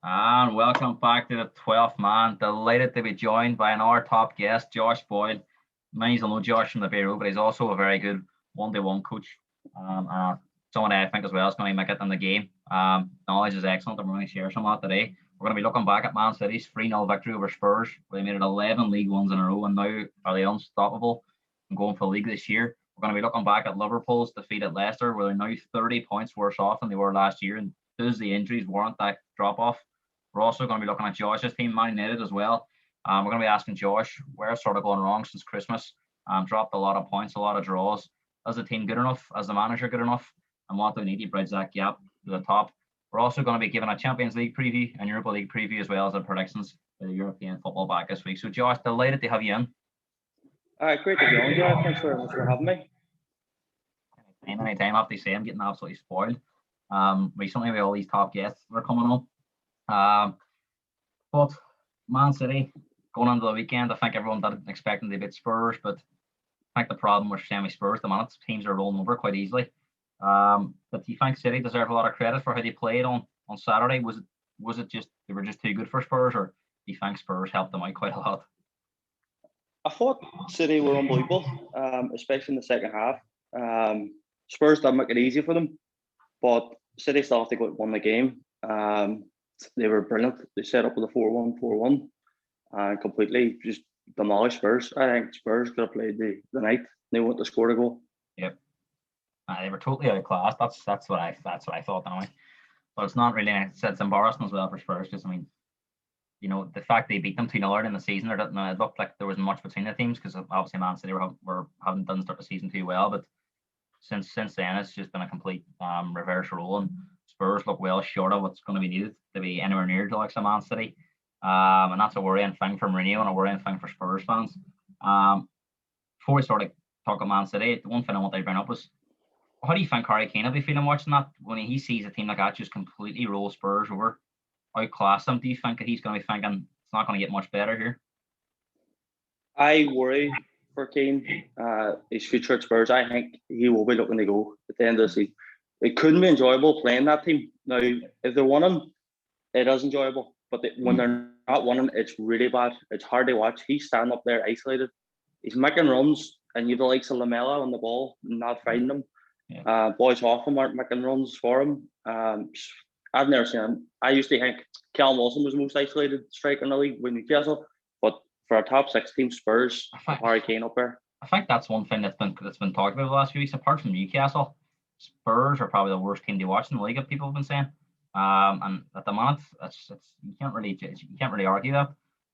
And welcome back to the 12th man. Delighted to be joined by another top guest, Josh Boyle. Many will know Josh from the Bureau, but he's also a very good one-to-one coach. Someone I think as well is going to make it in the game. Knowledge is excellent, and we're going to share some of that today. We're going to be looking back at Man City's 3-0 victory over Spurs, where they made it 11 League Ones in a row, and now are they unstoppable and going for the league this year. We're going to be looking back at Liverpool's defeat at Leicester, where they're now 30 points worse off than they were last year, and does the injuries warrant that drop-off? We're also going to be looking at Josh's team, Man United, as well. We're going to be asking Josh where's sort of going wrong since Christmas. Dropped a lot of points, a lot of draws. Is the team good enough? Is the manager good enough? And what do we need to bridge that gap to the top? We're also going to be giving a Champions League preview and Europa League preview, as well as the predictions for the European football back this week. So, Josh, delighted to have you in. Great to be on, Josh. Thanks very much for having me. Anytime, I have to say, I'm getting absolutely spoiled. Recently, with all these top guests that are coming on. But Man City going into the weekend, I think everyone did expecting to beat Spurs, but I think the problem with semi Spurs, the minute teams are rolling over quite easily. But do you think City deserve a lot of credit for how they played on Saturday? Was it just they were just too good for Spurs, or do you think Spurs helped them out quite a lot? I thought City were unbelievable, especially in the second half. Spurs didn't make it easy for them, but City still have to go win the game. They were brilliant. They set up with a 4-1-4-1 and completely just demolished Spurs. I think Spurs could have played the night. They want to score a goal. Yep. They were totally outclassed. That's what I thought anyway. But it's not really. It's embarrassing as well for Spurs because the fact they beat them 2-0 in the season, it looked like there wasn't much between the teams because obviously Man City haven't done start the season too well, but since then it's just been a complete reverse role, and Spurs look well short of what's going to be needed to be anywhere near the likes of Man City. And that's a worrying thing for Mourinho and a worrying thing for Spurs fans. Before we start to talk about Man City, the one thing I want to bring up was, how do you think Harry Kane will be feeling watching that when he sees a team like that just completely roll Spurs over, outclass them? Do you think that he's going to be thinking it's not going to get much better here? I worry for Kane, his future at Spurs. I think he will be looking to go at the end of the season. It couldn't be enjoyable playing that team. Now, if they're winning, it is enjoyable. But when they're not winning, it's really bad. It's hard to watch. He's standing up there isolated. He's making runs, and you the likes of Lamela on the ball, not finding him. Yeah. Boys off him aren't making runs for him. I've never seen him. I used to think Callum Wilson was the most isolated striker in the league with Newcastle. But for a top 6 team, Spurs, Harry Kane up there. I think that's one thing that's been talked about the last few weeks. Apart from Newcastle, Spurs are probably the worst team to watch in the league, people have been saying. And at the moment, it's you can't really argue that.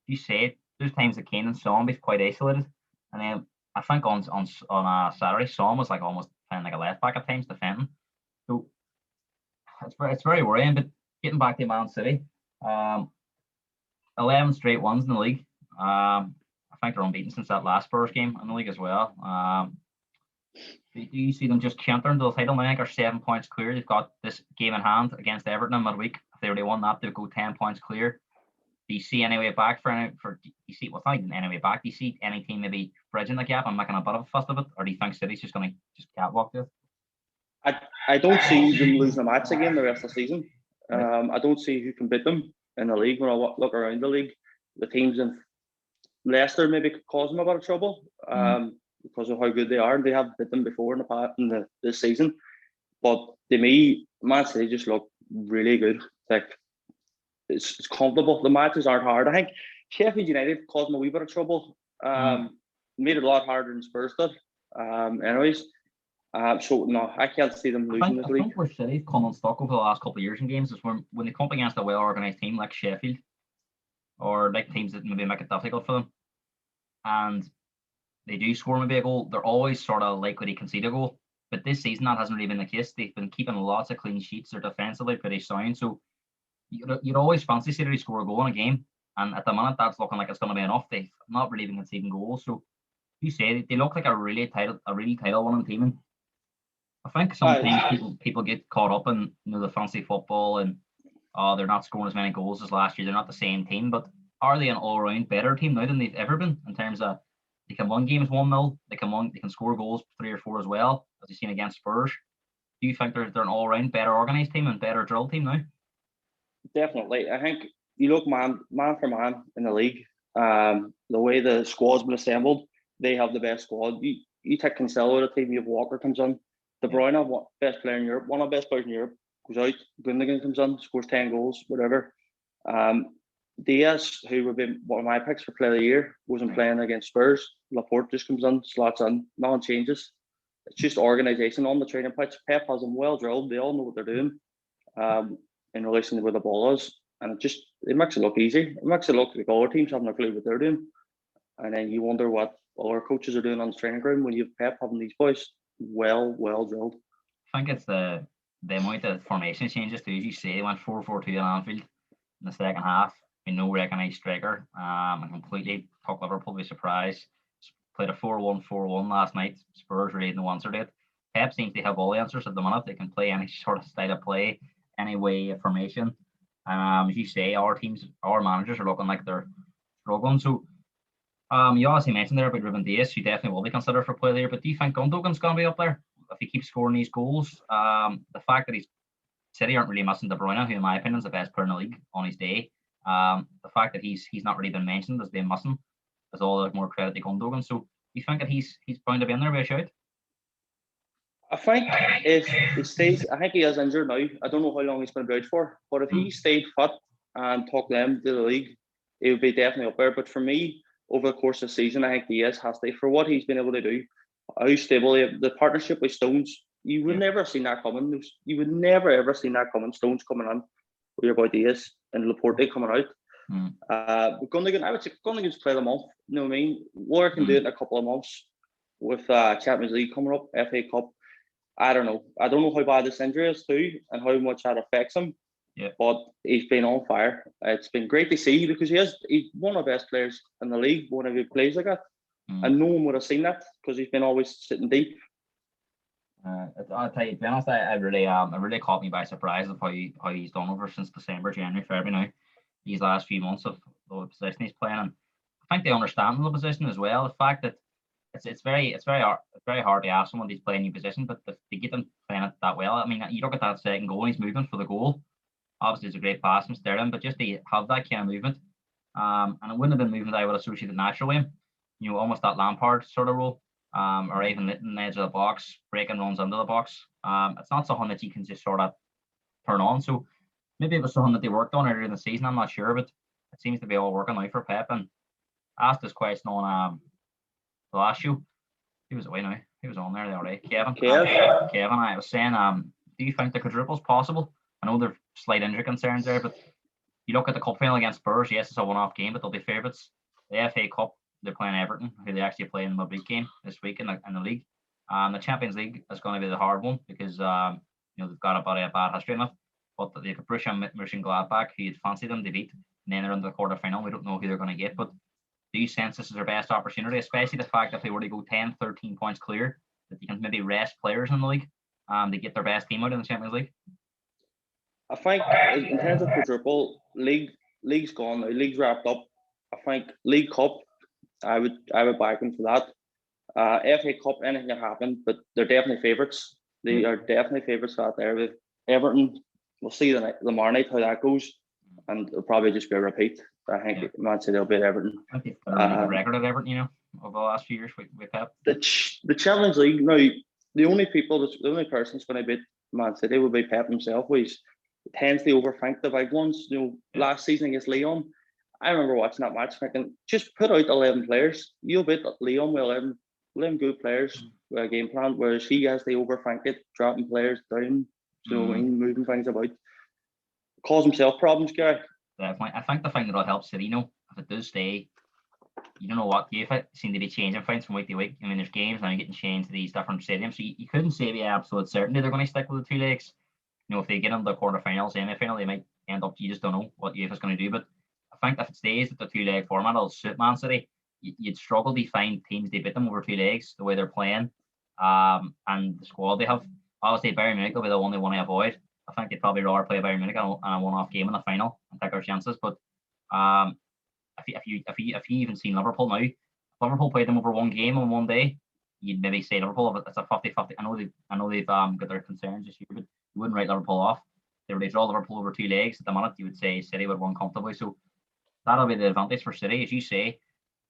You say it, there's times that Kane and Son be quite isolated, and then I think on Saturday, Son was like almost playing like a left back at times defending. So it's very worrying. But getting back to Man City, 11 straight ones in the league. I think they're unbeaten since that last Spurs game in the league as well. Do you see them just cantering to the title now? I think are 7 points clear. They've got this game in hand against Everton in midweek. If they already won that, they'll go 10 points clear. Do you see any way back do you see what's not even any way back? Do you see any team maybe bridging the gap and making a bit of a fuss of it, or do you think City's just going to just catwalk this? I don't see them losing a match again the rest of the season. I don't see who can beat them in the league. When I look around the league, the teams in Leicester maybe could cause them a bit of trouble. Because of how good they are. They have beat them before in this season. But to me, Man City just look really good. Like it's comfortable. The matches aren't hard. I think Sheffield United caused them a wee bit of trouble. Made it a lot harder than Spurs did. Anyways. So no, I can't see them losing this league. I think where City's come unstuck over the last couple of years in games is when they come up against a well-organised team like Sheffield, or like teams that maybe make it difficult for them, and they do score maybe a goal, they're always sort of likely to concede a goal. But this season, that hasn't really been the case. They've been keeping lots of clean sheets. They're defensively pretty sound. So you'd always fancy City to score a goal in a game. And at the minute, that's looking like it's going to be enough. They've not really been conceding goals. So you say they look like a really title-winning team. And I think sometimes people get caught up in the fancy football and they're not scoring as many goals as last year. They're not the same team. But are they an all-round better team now than they've ever been in terms of they can win games 1-0. They can score goals 3 or 4 as well, as you've seen against Spurs. Do you think they're an all-round better organised team and better drilled team now? definitely. I think you look man for man in the league. The way the squad's been assembled, they have the best squad. You take Cancelo out of the team, you have Walker comes in. De Bruyne, best player in Europe, one of the best players in Europe, goes out. Gundogan comes in, scores 10 goals, whatever. Diaz, who would be one of my picks for player of the year, wasn't playing against Spurs. Laporte just comes in, slots in, no one changes. It's just organisation on the training pitch. Pep has them well drilled. They all know what they're doing in relation to where the ball is. And it makes it look easy. It makes it look like all teams have no clue what they're doing. And then you wonder what other coaches are doing on the training ground when you have Pep having these boys well drilled. I think it's the amount of formation changes too. As you say, they went 4-4-2 in Anfield in the second half. No recognised striker, and completely took Liverpool by surprise. Played a 4-1-4-1 last night. Spurs really no answer to it. Pep seems to have all the answers at the minute. They can play any sort of style of play, any way of formation. As you say, our managers are looking like they're struggling. So, you obviously mentioned there about Ruben Dias, who definitely will be considered for player of the year. But do you think Gundogan's going to be up there if he keeps scoring these goals? The fact that City aren't really missing De Bruyne, who in my opinion is the best player in the league on his day. The fact that he's not really been mentioned as being missing is all the more credit to Gundogan. So, do you think that he's bound to be in there by a shout? I think if he stays, I think he is injured now. I don't know how long he's going to be out for, but if he stayed fit and took them to the league, he would be definitely up there. But for me, over the course of the season, I think Diaz has to, for what he's been able to do, how stable the partnership with Stones, you would never have seen that coming. You would never ever seen that coming. Stones coming in with your boy Diaz and Laporte coming out. Gundogan, I would say Gundogan's play them off. You know what I mean? War can do it in a couple of months with Champions League coming up, FA Cup. I don't know. I don't know how bad this injury is too and how much that affects him. Yeah. But he's been on fire. It's been great to see because he's one of the best players in the league whenever he plays like that. And no one would have seen that because he's been always sitting deep. I'll tell you, to be honest, it really caught me by surprise of how he's done over since December, January, February now. These last few months of the position he's playing, and I think they understand the position as well. The fact that it's very hard to ask someone to play a new position, but to get them playing it that well. I mean, you look at that second goal, he's moving for the goal. Obviously, it's a great pass from Sterling, but just to have that kind of movement, and it wouldn't have been movement I would associate it naturally with him. Almost that Lampard sort of role, or even hitting the edge of the box, breaking runs into the box. It's not something that you can just sort of turn on. So maybe it was something that they worked on earlier in the season. I'm not sure, but it seems to be all working out for Pep. And I asked this question on the last show. He was away now. He was on there the other day. Kevin. I was saying, do you think the quadruple's possible? I know there are slight injury concerns there, but you look at the cup final against Spurs. Yes, it's a one-off game, but they'll be favourites. The FA Cup, they're playing Everton, who they actually play in the midweek game this week in the league. The Champions League is going to be the hard one because they've got a bad history in it. But the Borussia Mönchengladbach, who you'd fancy them to beat, and then they're in the quarter final. We don't know who they're going to get, but do you sense this is their best opportunity, especially the fact that if they were to go 10, 13 points clear, that they can maybe rest players in the league to get their best team out in the Champions League? I think in terms of quadruple, league's gone now. League's wrapped up. I think League Cup, I would back them for that. FA Cup, anything can happen, but they're definitely favourites. They are definitely favourites out there with Everton. We'll see tomorrow night how that goes, and it'll probably just be a repeat. I think Man City will beat Everton. I think they're a really good record at Everton, over the last few years with Pep. The Champions League now, the only person that's going to beat Man City will be Pep himself. He tends to overthink the big ones. Last season against Lyon, I remember watching that match thinking, just put out 11 players. You'll beat Lyon with 11 good players with a game plan, whereas he has to overthink it, dropping players down, moving things about. Cause himself problems, Gary. Definitely. I think the thing that'll help City, if it does stay, you don't know what UEFA seem to be changing things from week to week. I mean, there's games now getting changed to these different stadiums, so you couldn't say with absolute certainty they're going to stick with the two legs. If they get into the quarterfinal, semi-final, they might end up. You just don't know what UEFA's going to do. But I think if it stays with the two-leg format, it'll suit Man City. You'd struggle to find teams to beat them over two legs the way they're playing, and the squad they have. Obviously, Bayern Munich will be the one they want to avoid. I think they'd probably rather play Bayern Munich on a one-off game in the final and take our chances. But if you even seen Liverpool now, if Liverpool played them over one game on one day, you'd maybe say Liverpool. But it's a 50-50. I know they've got their concerns this year, but you wouldn't write Liverpool off. they were to draw Liverpool over 2 legs at the minute, you would say City would win comfortably. So that'll be the advantage for City, as you say.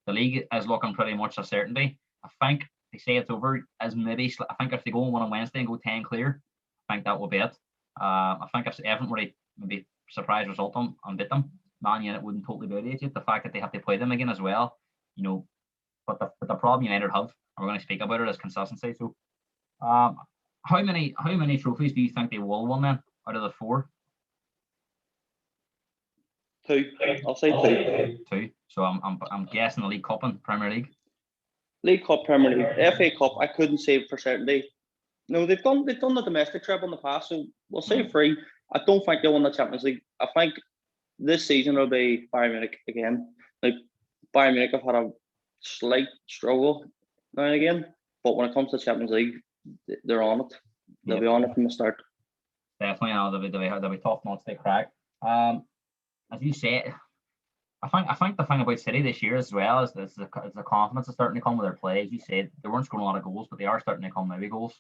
The league is looking pretty much a certainty. I think they say it's over as maybe. I think if they go and win on Wednesday and go 10 clear, I think that will be it. I think if Everton were to maybe surprise result them and beat them, Man United wouldn't totally be out of it. The fact that they have to play them again as well, But the problem United have, and we're going to speak about it, is consistency. So, how many trophies do you think they will win then out of the 4? 2. I'll say 2. 2. So I'm guessing the League Cup and Premier League. League Cup, Premier League, FA Cup. I couldn't say for certainty. No, they've done the domestic treble in the past, so we'll say 3. I don't think they'll win the Champions League. I think this season will be Bayern Munich again. Like Bayern Munich have had a slight struggle now and again, but when it comes to Champions League, they're on it. They'll be on it from the start. Definitely, they'll be tough nuts to crack. As you say, I think the thing about City this year as well is the confidence is starting to come with their play. As you said, they weren't scoring a lot of goals, but they are starting to come maybe goals.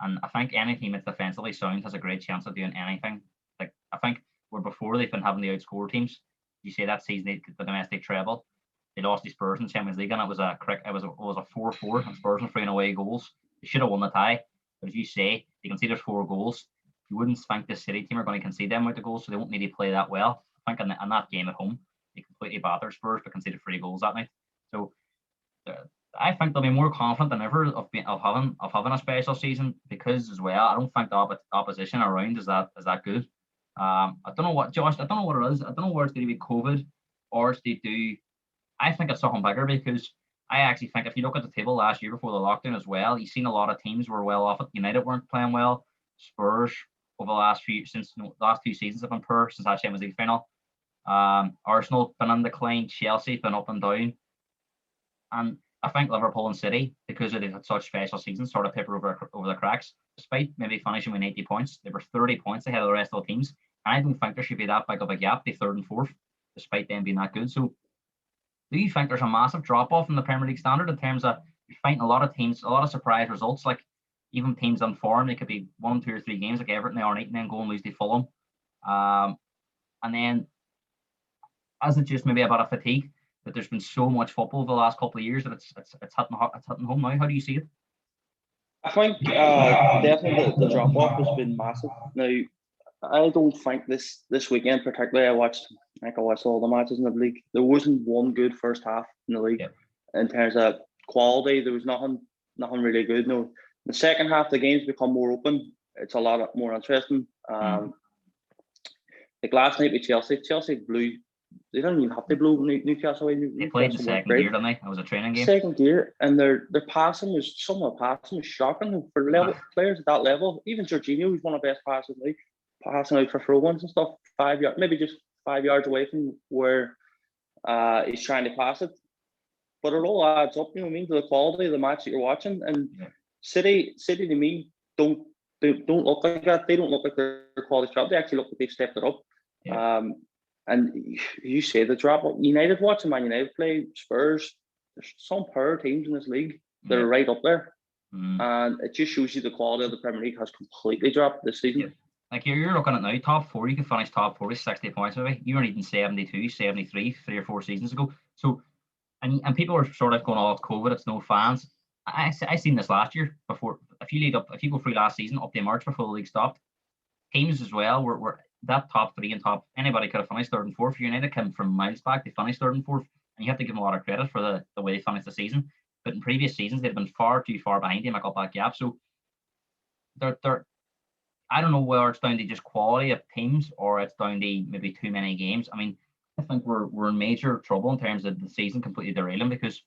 And I think any team that's defensively sound has a great chance of doing anything. Like I think where before they've been having to outscore teams. You say that season they the domestic treble, they lost to Spurs in the Champions League, and it was a 4-4, and Spurs were 3 away goals. They should have won the tie, but as you say, you can see there's 4 goals. You wouldn't think the City team are going to concede them out the goals, so they won't need to play that well. I think in that game at home, they completely battered Spurs, but conceded 3 goals that night. So I think they'll be more confident than ever of having a special season, because as well, I don't think the opposition around is that good. I don't know what, Josh. I don't know what it is. I don't know where it's going to be COVID, or it's they do. I think it's something bigger, because I actually think if you look at the table last year before the lockdown as well, you've seen a lot of teams were well off it. United weren't playing well. Spurs over the last 2 seasons have been poor since that Champions League final. Arsenal been in decline. Chelsea been up and down, and I think Liverpool and City, because they've had such special seasons, sort of paper over the cracks. Despite maybe finishing with 80 points, they were 30 points ahead of the rest of the teams. And I don't think there should be that big of a gap, the 3rd and 4th, despite them being that good. So, do you think there's a massive drop off in the Premier League standard in terms of you're fighting a lot of teams, a lot of surprise results, like even teams on form, they could be 1, 2, or 3 games like Everton, they aren't, and then go and lose to Fulham. And then, is it just maybe about a fatigue that there's been so much football over the last couple of years that it's hitting home now? How do you see it? I think definitely the drop off has been massive. Now, I don't think this weekend particularly. I watched all the matches in the league. There wasn't one good first half in the league. In terms of quality. There was nothing really good. No, the second half the games become more open. It's a lot more interesting. Like last night with Chelsea blew. They don't even have to blow Newcastle away. They played the second gear, didn't they? It was a training game. Second gear, and their passing was shocking for players at that level. Even Jorginho, who's one of the best passers in the league, passing out for throw-ins and stuff, 5 yards, maybe just 5 yards away from where he's trying to pass it. But it all adds up, you know what I mean, to the quality of the match that you're watching. And City to me don't look like that. They don't look like their quality drop. They actually look like they've stepped it up. And you say the drop. United, watching Man United play, Spurs, there's some power teams in this league that are right up there. And it just shows you the quality of the Premier League has completely dropped this season. Like you're looking at now, top 4, you can finish top 4 with 60 points maybe. You were needing 72, 73, 3 or 4 seasons ago. So, and people are sort of going, oh, it's COVID, it's no fans. I seen this last year before. If you go through last season up to March before the league stopped, teams as well were that top 3 and top, anybody could have finished 3rd and 4th. United came from miles back, they finished 3rd and 4th, and you have to give them a lot of credit for the way they finished the season. But in previous seasons, they'd been far too far behind to make up that gap. So they're I don't know whether it's down to just quality of teams or it's down to maybe too many games. I mean, I think we're in major trouble in terms of the season completely derailing, because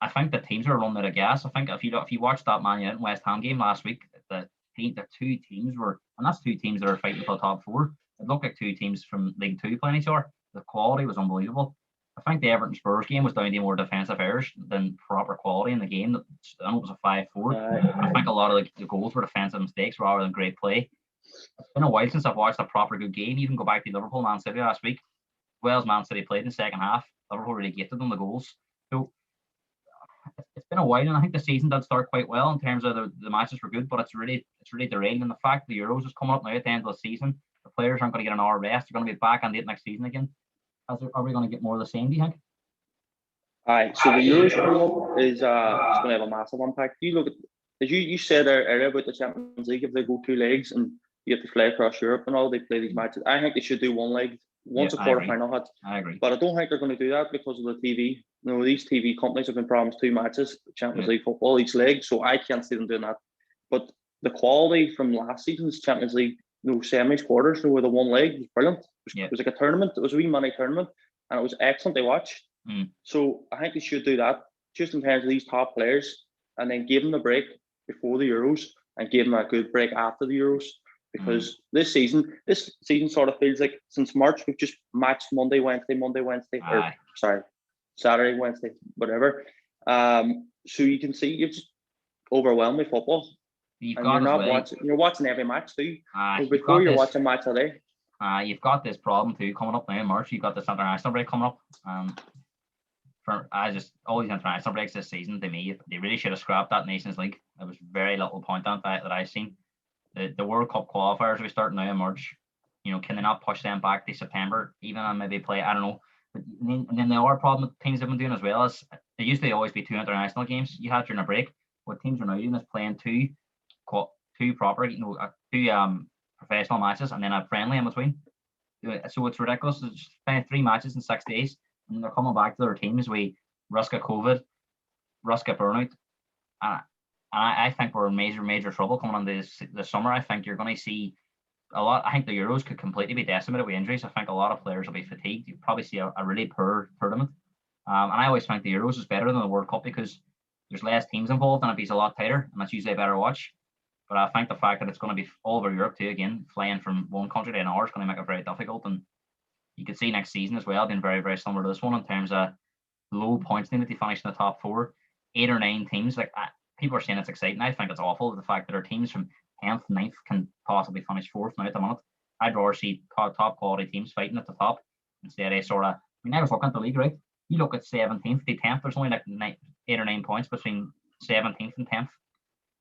I think the teams are running out of gas. I think if you watched that Man United and West Ham game last week, the 2 teams were, and that's 2 teams that are fighting for the top 4. It looked like 2 teams from League 2 playing each other. The quality was unbelievable. I think the Everton Spurs game was down to more defensive errors than proper quality in the game. I know it was a 5-4. I think a lot of the goals were defensive mistakes rather than great play. It's been a while since I've watched a proper good game. Even go back to Liverpool Man City last week. Well as Man City played in the second half, Liverpool really gifted them the goals. So it's been a while, and I think the season did start quite well in terms of the matches were good, but it's really derailing. And the fact the Euros is coming up now at the end of the season, The players aren't going to get an hour rest. They're going to be back on date next season again. Are we going to get more of the same, do you think? Aye, so the Euros coming up is it's going to have a massive impact. You look at, as you said earlier about the Champions League, if they go 2 legs and you have to fly across Europe and all, they play these matches. I think they should do 1 leg once a quarter final hits. I agree. But I don't think they're going to do that because of the TV. You know, these TV companies have been promised 2 matches, Champions League football each leg, so I can't see them doing that. But the quality from last season's Champions League, semis, quarters, with the 1 leg was brilliant. It was like a tournament. It was a wee money tournament, and it was excellent to watch. So I think they should do that just in terms of these top players, and then give them a break before the Euros and give them a good break after the Euros. Because this season sort of feels like since March we've just matched Monday, Wednesday, or sorry, Saturday, Wednesday, whatever. So you can see you're just overwhelmed with football. You're watching every match too. Before you're watching match a day. You've got this problem too coming up now in March. You've got this international break coming up. All these international breaks this season, to me, they really should have scrapped that Nations League. There was very little point on that I've seen. The World Cup qualifiers we start now in March. Can they not push them back to September, even and maybe play? I don't know. But then the other problem that teams have been doing as well is there used to always be 2 international games you had during a break. What teams are now doing is playing two proper, 2 professional matches and then a friendly in between. So it's ridiculous. It's playing 3 matches in 6 days, and they're coming back to their teams with risk of COVID, risk of burnout. I think we're in major trouble coming on this summer. I think you're going to see a lot. I think the Euros could completely be decimated with injuries. I think a lot of players will be fatigued. You'll probably see a really poor tournament. And I always think the Euros is better than the World Cup because there's less teams involved and it be a lot tighter, and that's usually a better watch. But I think the fact that it's going to be all over Europe too, again, flying from one country to another is going to make it very difficult. And you could see next season as well being very, very similar to this one in terms of low points needed to finish in the top 4, 8 or 9 teams. People are saying it's exciting. I think it's awful, the fact that our teams from 10th, 9th can possibly finish 4th now at the minute. I'd rather see top quality teams fighting at the top instead of I was looking at the league, right? You look at 17th to 10th, there's only 8 or 9 points between 17th and 10th.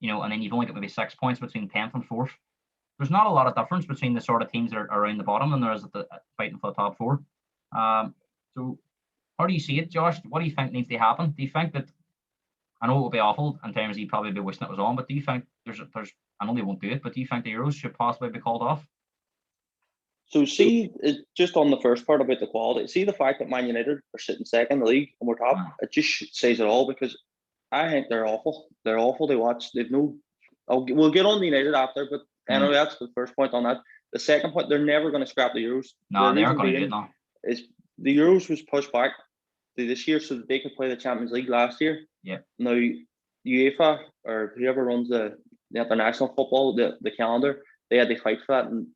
And then you've only got maybe 6 points between 10th and 4th. There's not a lot of difference between the sort of teams that are around the bottom than there is fighting for the top 4. So how do you see it, Josh? What do you think needs to happen? Do you think that, I know it will be awful in terms of you'd probably be wishing it was on, but do you think there's I know they won't do it, but do you think the Euros should possibly be called off? So see, just on the first part about the quality, see the fact that Man United are sitting second in the league and we're top, it just says it all, because I think they're awful. They're awful to watch. We'll get on the United after, but anyway, that's the first point on that. The second point, they're never going to scrap the Euros. No, they aren't going to do it now. The Euros was pushed back to this year so that they could play the Champions League last year. Yeah. Now, UEFA or whoever runs the international football, the calendar, they had to fight for that, and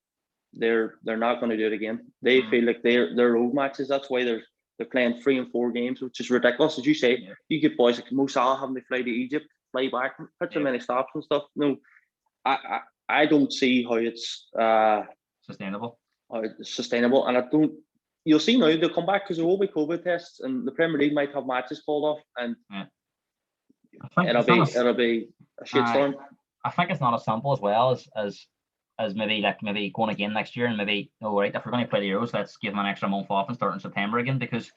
they're not going to do it again. They feel like they're road matches. That's why they're playing 3 and 4 games, which is ridiculous. As you say, you get boys like Mo Salah having to fly to Egypt, fly back, put so many stops and stuff. No, I don't see how it's sustainable. And you'll see now they'll come back because there will be COVID tests, and the Premier League might have matches called off, and it'll be a shitstorm. I think it's not as simple as well as maybe going again next year, and maybe if we're going to play the Euros, let's give them an extra month off and start in September again, because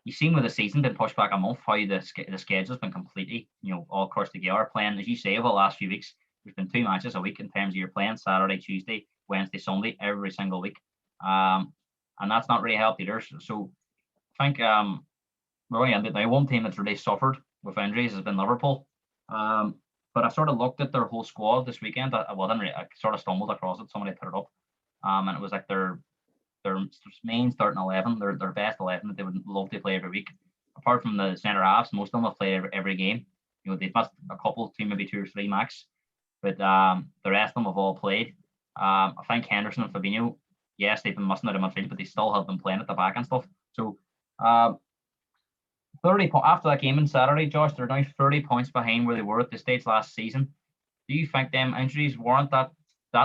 you've seen with the season been pushed back a month how the schedule's been completely all across together. Playing, as you say, over the last few weeks, there's been 2 matches a week in terms of you're playing Saturday, Tuesday, Wednesday, Sunday every single week, and that's not really helped either. So I think we're going to end it now. One team that's really suffered with injuries has been Liverpool. But I sort of looked at their whole squad this weekend. I sort of stumbled across it. Somebody put it up, and it was like their main starting 11, their best 11 that they would love to play every week. Apart from the centre halves, most of them have played every game. They've missed a couple, maybe 2 or 3 max, but the rest of them have all played. I think Henderson and Fabinho, yes, they've been missing out of midfield, but they still have been playing at the back and stuff. So 30 after that game on Saturday, Josh, they're now 30 points behind where they were at the stage last season. Do you think them injuries warrant that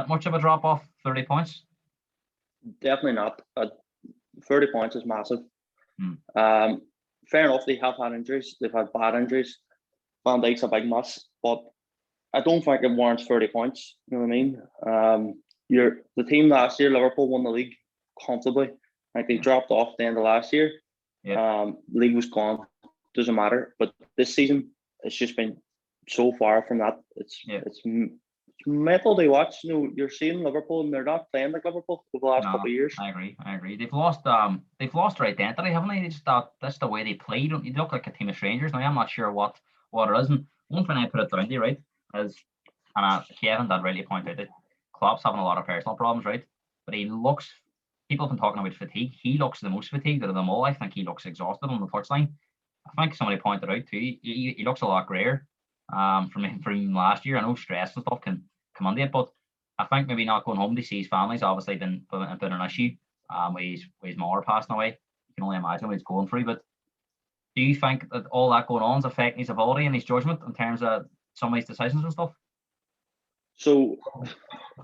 much of a drop off? 30 points? Definitely not. 30 points is massive. Fair enough, they have had injuries. They've had bad injuries. Van Dijk's a big muss, but I don't think it warrants 30 points. You know what I mean? the team last year, Liverpool won the league comfortably. Like they dropped off the end of last year. Yeah. League was gone. Doesn't matter. But this season, it's just been so far from that. It's mental to watch. You're seeing Liverpool, and they're not playing like Liverpool over the last couple of years. I agree. They've lost their identity, haven't they? That's the way they play. You look like a team of strangers. Now I'm not sure what it is. And one thing I put it down to, right, is, and Kevin did really point out that Klopp's having a lot of personal problems, right? But people have been talking about fatigue. He looks the most fatigued of them all. I think he looks exhausted on the touchline. I think somebody pointed out too. He looks a lot grayer from last year. I know stress and stuff can come under it, but I think maybe not going home to see his family's obviously been an issue. With his mother passing away, you can only imagine what he's going through. But do you think that all that going on is affecting his ability and his judgment in terms of some of his decisions and stuff? So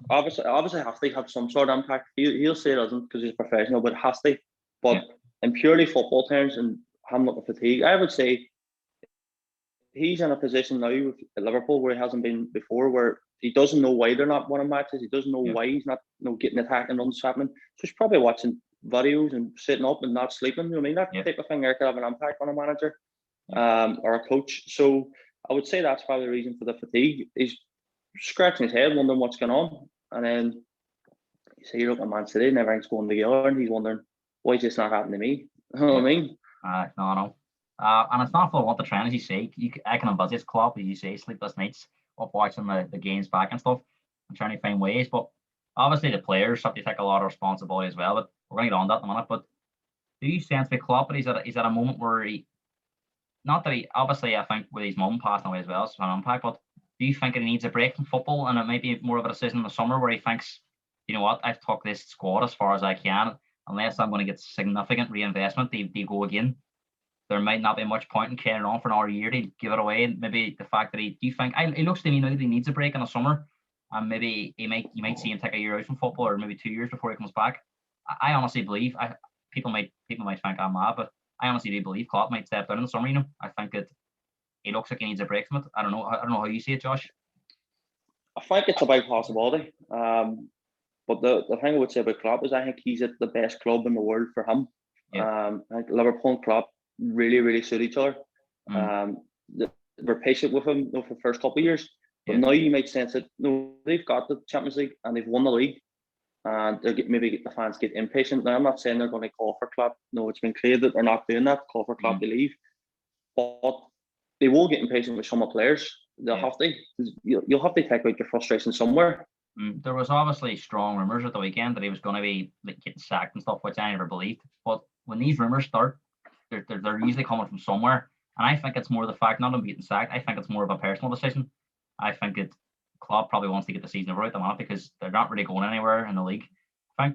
obviously has to have some sort of impact. He'll say it doesn't because he's a professional, but it has to. But in purely football terms and him looking fatigue, I would say he's in a position now with Liverpool where he hasn't been before, where he doesn't know why they're not winning matches. He doesn't know why he's not getting attacked and runs happening. So he's probably watching videos and sitting up and not sleeping. You know what I mean? That type of thing there could have an impact on a manager or a coach. So I would say that's probably the reason for the fatigue. He's scratching his head, wondering what's going on. And then you say you're looking at Man City and everything's going together, and he's wondering, why is this not happening to me? You know what I mean? No. And it's not for what the trend, as you say. I can envisage Klopp, as you say, sleepless nights of watching the games back and stuff and trying to find ways. But obviously the players have to take a lot of responsibility as well. But we're going to get on that in a minute. But do you sense with Klopp that he's at a moment where obviously I think with his mum passing away as well, it's an impact, but do you think that he needs a break from football and it might be more of a decision in the summer where he thinks, you know what, I've took this squad as far as I can, unless I'm going to get significant reinvestment, they go again. There might not be much point in carrying on for another year to give it away. And maybe the fact that do you think it looks to me now that he needs a break in the summer, and maybe you might see him take a year out from football or maybe 2 years before he comes back. I honestly believe people might think I'm mad, but I honestly do believe Klopp might step down in the summer. I think that he looks like he needs a break from it. I don't know how you see it, Josh. I think it's a big possibility. But the thing I would say about Klopp is I think he's at the best club in the world for him. I think Liverpool and Klopp really, really suit each other. We're patient with him for the first couple of years. But now you might sense that they've got the Champions League and they've won the league. And maybe the fans get impatient. Now, I'm not saying they're going to call for Klopp. No, it's been clear that they're not doing that. Call for Klopp to leave. But they will get impatient with some of the players. They'll have to. You'll have to take out your frustration somewhere. There was obviously strong rumours at the weekend that he was going to be getting sacked and stuff, which I never believed. But when these rumours start, they're usually coming from somewhere. And I think it's more the fact, not him getting sacked, I think it's more of a personal decision. I think Klopp probably wants to get the season over at the moment because they're not really going anywhere in the league. I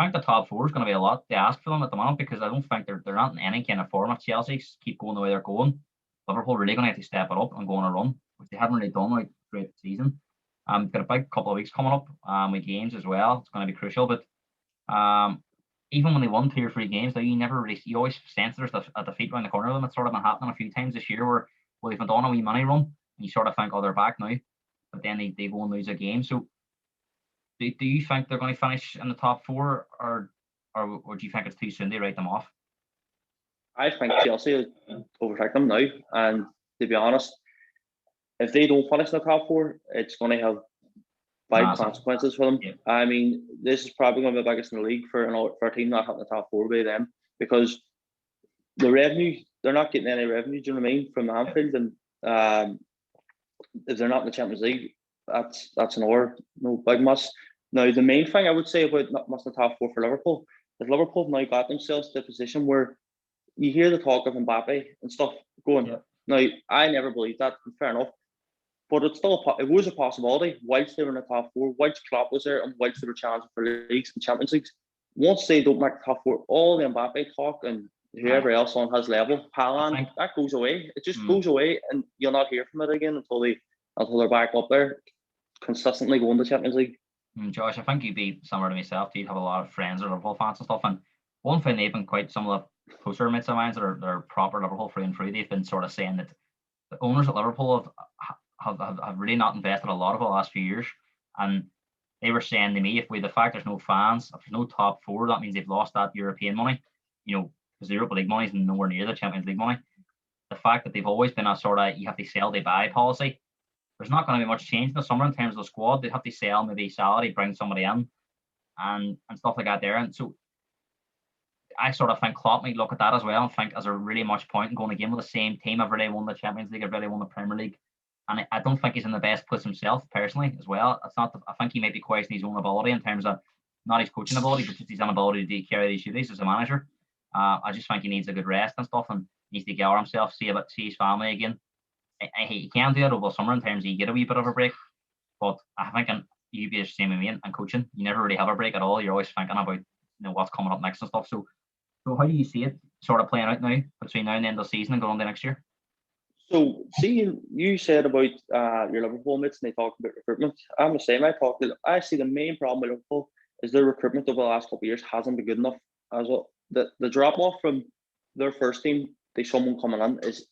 think the top four is going to be a lot to ask for them at the moment because I don't think they're not in any kind of form. If Chelsea keep going the way they're going, Liverpool really going to have to step it up and go on a run, which they haven't really done throughout the season. Got a big couple of weeks coming up with games as well. It's going to be crucial. But even when they won 2 or 3 games, you always sense there's a defeat around the corner of them. It's sort of been happening a few times this year where they've been on a wee money run, and you sort of think, they're back now. But then they go and lose a game. So do you think they're going to finish in the top 4 or do you think it's too soon to write them off? I think Chelsea will overtake them now. And to be honest, if they don't finish in the top 4, it's going to have big consequences for them. Yeah. I mean, this is probably going to be the biggest in the league for a team not having the top 4 by them because the revenue, they're not getting any revenue, do you know what I mean, from Anfield. And if they're not in the Champions League, that's another big must. Now, the main thing I would say about not missing the top 4 for Liverpool is Liverpool have now got themselves to a position where you hear the talk of Mbappe and stuff going. Yeah. Now, I never believed that, fair enough. But it was a possibility whilst they were in the top 4, whilst Klopp was there, and whilst they were challenging for leagues and Champions Leagues. Once they don't make the top 4, all the Mbappe talk and whoever else on his level, Haaland, that goes away. It just goes away, and you'll not hear from it again until they're back up there, consistently going to Champions League. Josh, I think you'd be similar to myself. You'd have a lot of friends or Liverpool fans and stuff. And one thing they've been some of the closer mates of mine that are proper Liverpool through and through, they've been sort of saying that the owners at Liverpool have really not invested a lot over the last few years. And they were saying to me, if the fact there's no fans, if there's no top four, that means they've lost that European money. Because the Europa League money is nowhere near the Champions League money. The fact that they've always been a sort of you have to sell, they buy policy. There's not going to be much change in the summer in terms of the squad. They have to sell maybe salary, bring somebody in, and stuff like that there. And so I sort of think Klopp might look at that as well and think, is there really much point in going again with the same team? I've already won the Champions League, I've already won the Premier League. And I don't think he's in the best place himself personally as well. I think he might be questioning his own ability in terms of not his coaching ability, but just his inability to carry these duties as a manager. I just think he needs a good rest and stuff, and needs to gather himself, see his family again. He can do it over the summer in terms of you get a wee bit of a break, but I think you'd be the same with me and coaching. You never really have a break at all. You're always thinking about what's coming up next and stuff. So how do you see it sort of playing out now between now and the end of the season and going on to next year? So, see, you said about your Liverpool mates and they talked about recruitment. I'm the same. I see the main problem with Liverpool is their recruitment over the last couple of years hasn't been good enough. As well, the drop off from their first team to someone coming in is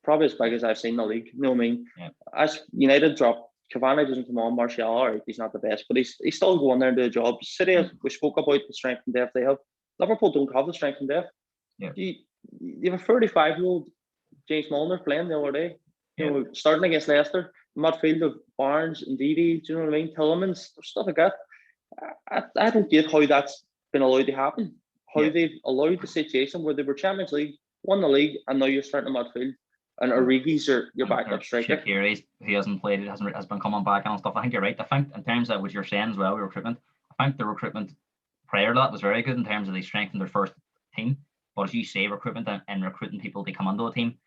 probably as big as I've seen in the league. You know what I mean? Yeah. As United drop, Cavani doesn't come on. Martial, all right, he's not the best, but he's still going there and do a job. City, we spoke about the strength and depth they have. Liverpool don't have the strength and depth. Yeah. You have a 35-year-old James Milner playing the other day. Starting against Leicester, midfield of Barnes and Didi, do you know what I mean? Tillmans, stuff like that. I don't get how that's been allowed to happen. How they've allowed the situation where they were Champions League, won the league, and now you're starting a midfield. And Origi's your backup striker. Shaqiri, who hasn't played, has been coming back and stuff. I think you're right. I think in terms of what you're saying as well, recruitment. I think the recruitment prior to that was very good in terms of they strengthened their first team. But as you say, recruitment and recruiting people to come into a team.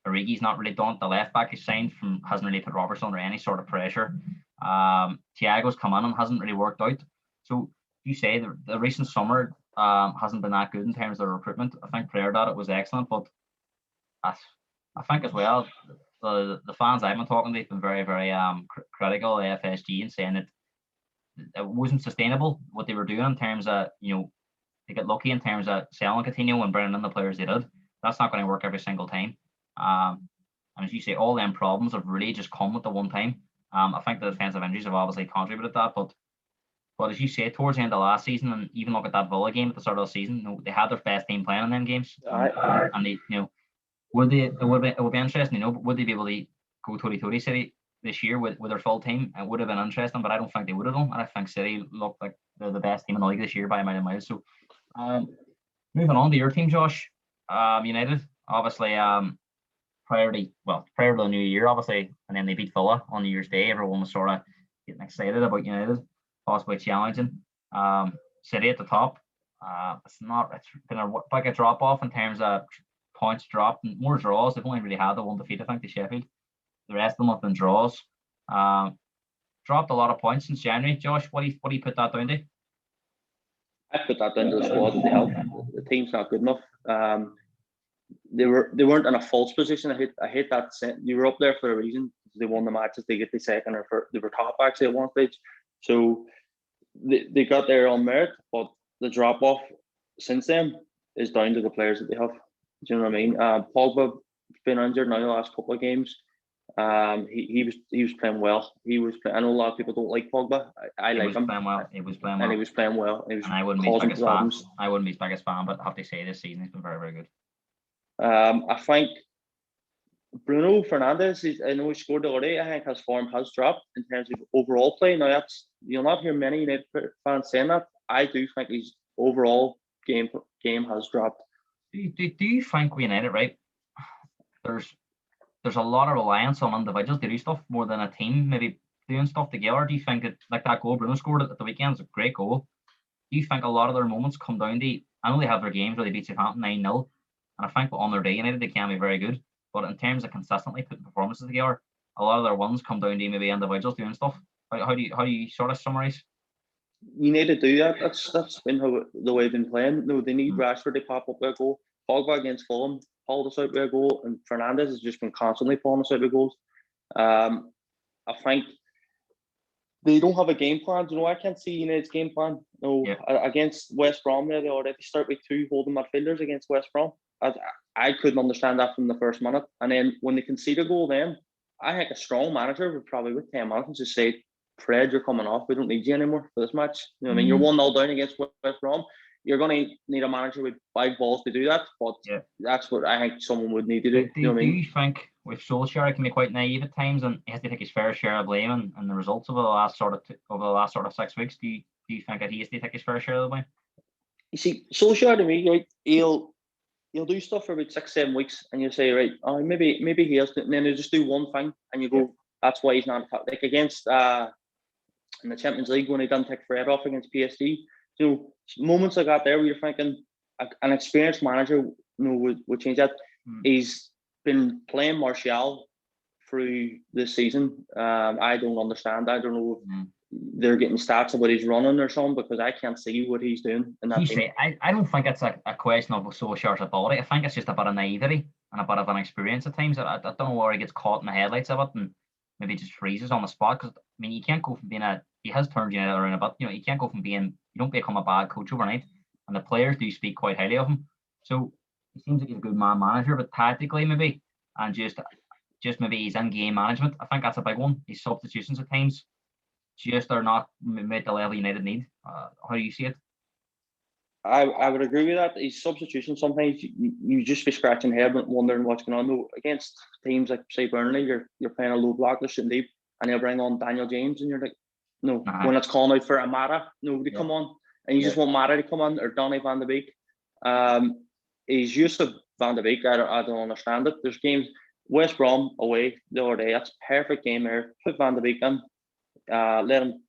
Origi's not really done. The left back is signed from hasn't really put Robertson under any sort of pressure. Thiago's come in and hasn't really worked out. So you say the recent summer hasn't been that good in terms of recruitment. I think prior to that it was excellent, but I think as well the fans I've been talking to have been very, very critical of FSG and saying that it wasn't sustainable what they were doing in terms of they get lucky in terms of selling Coutinho and bringing in the players they did. That's not going to work every single time. And as you say, all them problems have really just come at the one time. I think the defensive injuries have obviously contributed to that, but as you say, towards the end of last season, and even look at that Villa game at the start of the season, they had their best team playing in them games, and they, it would be interesting, but would they be able to go Tory City this year with their full team? It would have been interesting, but I don't think they would have done. And I think City looked like they're the best team in the league this year by a million miles. So, moving on to your team, Josh, United, obviously, prior to the new year, obviously, and then they beat Villa on New Year's Day. Everyone was sort of getting excited about United possibly challenging City at the top. It's been a drop off in terms of points dropped and more draws. They've only really had the one defeat, I think, to Sheffield. The rest of them have been draws. Dropped a lot of points since January. Josh, what do you put that down to? I put that down to the squad that they have. The team's not good enough. They weren't in a false position. I hate that. You were up there for a reason. They won the matches. They get the second they were top actually at one stage. So they got there on merit, but the drop off since then is down to the players that they have. Do you know what I mean? Pogba's been injured now the last couple of games. He was playing well. I know a lot of people don't like Pogba. I like him. He was playing well. And he was playing well. And I wouldn't be his biggest fan. I wouldn't be his biggest fan, but I have to say this season he's been very, very good. I think Bruno Fernandes, I know he scored the other day. I think his form has dropped in terms of overall play. Now you'll not hear many United fans saying that. I do think his overall game has dropped. Do you think we United, right? There's a lot of reliance on individuals to do stuff more than a team maybe doing stuff together. Do you think that goal Bruno scored at the weekend is a great goal? Do you think a lot of their moments come down to, I know they have their games where they beat Southampton 9-0, and I think on their day United they can be very good, but in terms of consistently putting performances together, a lot of their wins come down to maybe individuals doing stuff. How do you sort of summarize? You need to do that. That's been the way they've been playing. No, they need Rashford to pop up with a goal. Pogba against Fulham pulled us out with a goal, and Fernandes has just been constantly pulling us out with goals. I think they don't have a game plan. I can't see United's game plan. Against West Brom, they already start with two holding midfielders against West Brom. I couldn't understand that from the first minute. And then when they concede a goal, then I think a strong manager would probably with 10 minutes just say, Fred, you're coming off. We don't need you anymore for this match. You know what I mean? You're 1-0 down against West Brom. You're going to need a manager with 5 balls to do that, but that's what I think someone would need to do. You know what I mean? Do you think with Solskjaer, he can be quite naive at times, and he has to take his fair share of blame and the results over the last sort of 6 weeks? Do you think that he has to take his fair share of the blame? You see, Solskjaer to me, right? He'll do stuff for about 6-7 weeks, and you'll say, right, oh, maybe he has to, and then he'll just do one thing, and you go, that's why he's not like against in the Champions League when he done take Fred off against PSG. So moments like that there where you're thinking an experienced manager would change that. He's been playing Martial through this season. I don't understand. I don't know if they're getting stats about his running or something, because I can't see what he's doing in that team. I don't think it's a question of Solskjaer's ability. I think it's just a bit of naivety and a bit of an experience at times. I don't know where he gets caught in the headlights of it and maybe just freezes on the spot. Because I mean, you can't go from being he has turned United around a bit. You know, you can't go from being, you don't become a bad coach overnight, and the players do speak quite highly of him. So he seems like he's a good manager, but tactically maybe, and just maybe his in-game management, I think that's a big one. His substitutions at times just are not at the level United need. How do you see it? I would agree with that. His substitution, sometimes you just be scratching your head wondering what's going on. No, against teams like, say, Burnley, you're playing a low block, they're sitting deep, and they'll bring on Daniel James, and you're like, no. When it's calling out for Amara, nobody come on. And you just want Mara to come on, or Donny van de Beek. His use of Van de Beek, I don't understand it. There's games, West Brom away the other day, that's a perfect game there. Put Van de Beek in, let him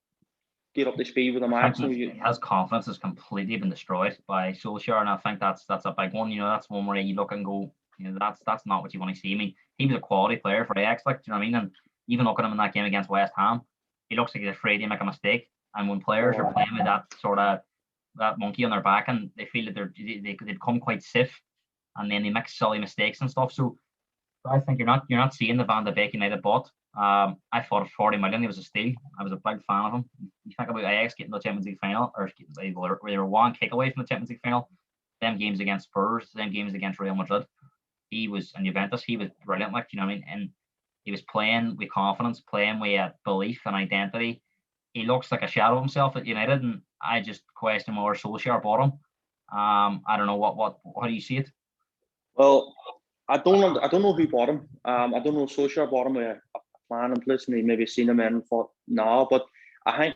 get up to speed with the match. His confidence has completely been destroyed by Solskjaer, and I think that's a big one. You know, that's one where you look and go, you know, that's not what you want to see. I mean, he was a quality player for Ajax, like, do you know what I mean? And even looking at him in that game against West Ham, he looks like he's afraid to make a mistake. And when players are playing with that monkey on their back, and they feel that they become quite stiff, and then they make silly mistakes and stuff. So I think you're not seeing the Van de Beek United bought. I thought at 40 million he was a steal. I was a big fan of him. You think about Ajax getting the Champions League final, or they were one kick away from the Champions League final. Them games against Spurs, them games against Real Madrid. He was in Juventus. He was brilliant. Like, you know what I mean? And he was playing with confidence, playing with belief and identity. He looks like a shadow of himself at United, and I just question where Solskjaer bought him. I don't know how do you see it? Well, I don't know who bought him. I don't know if Solskjaer bought him with a plan in place, and he maybe seen him in and thought, no. But I think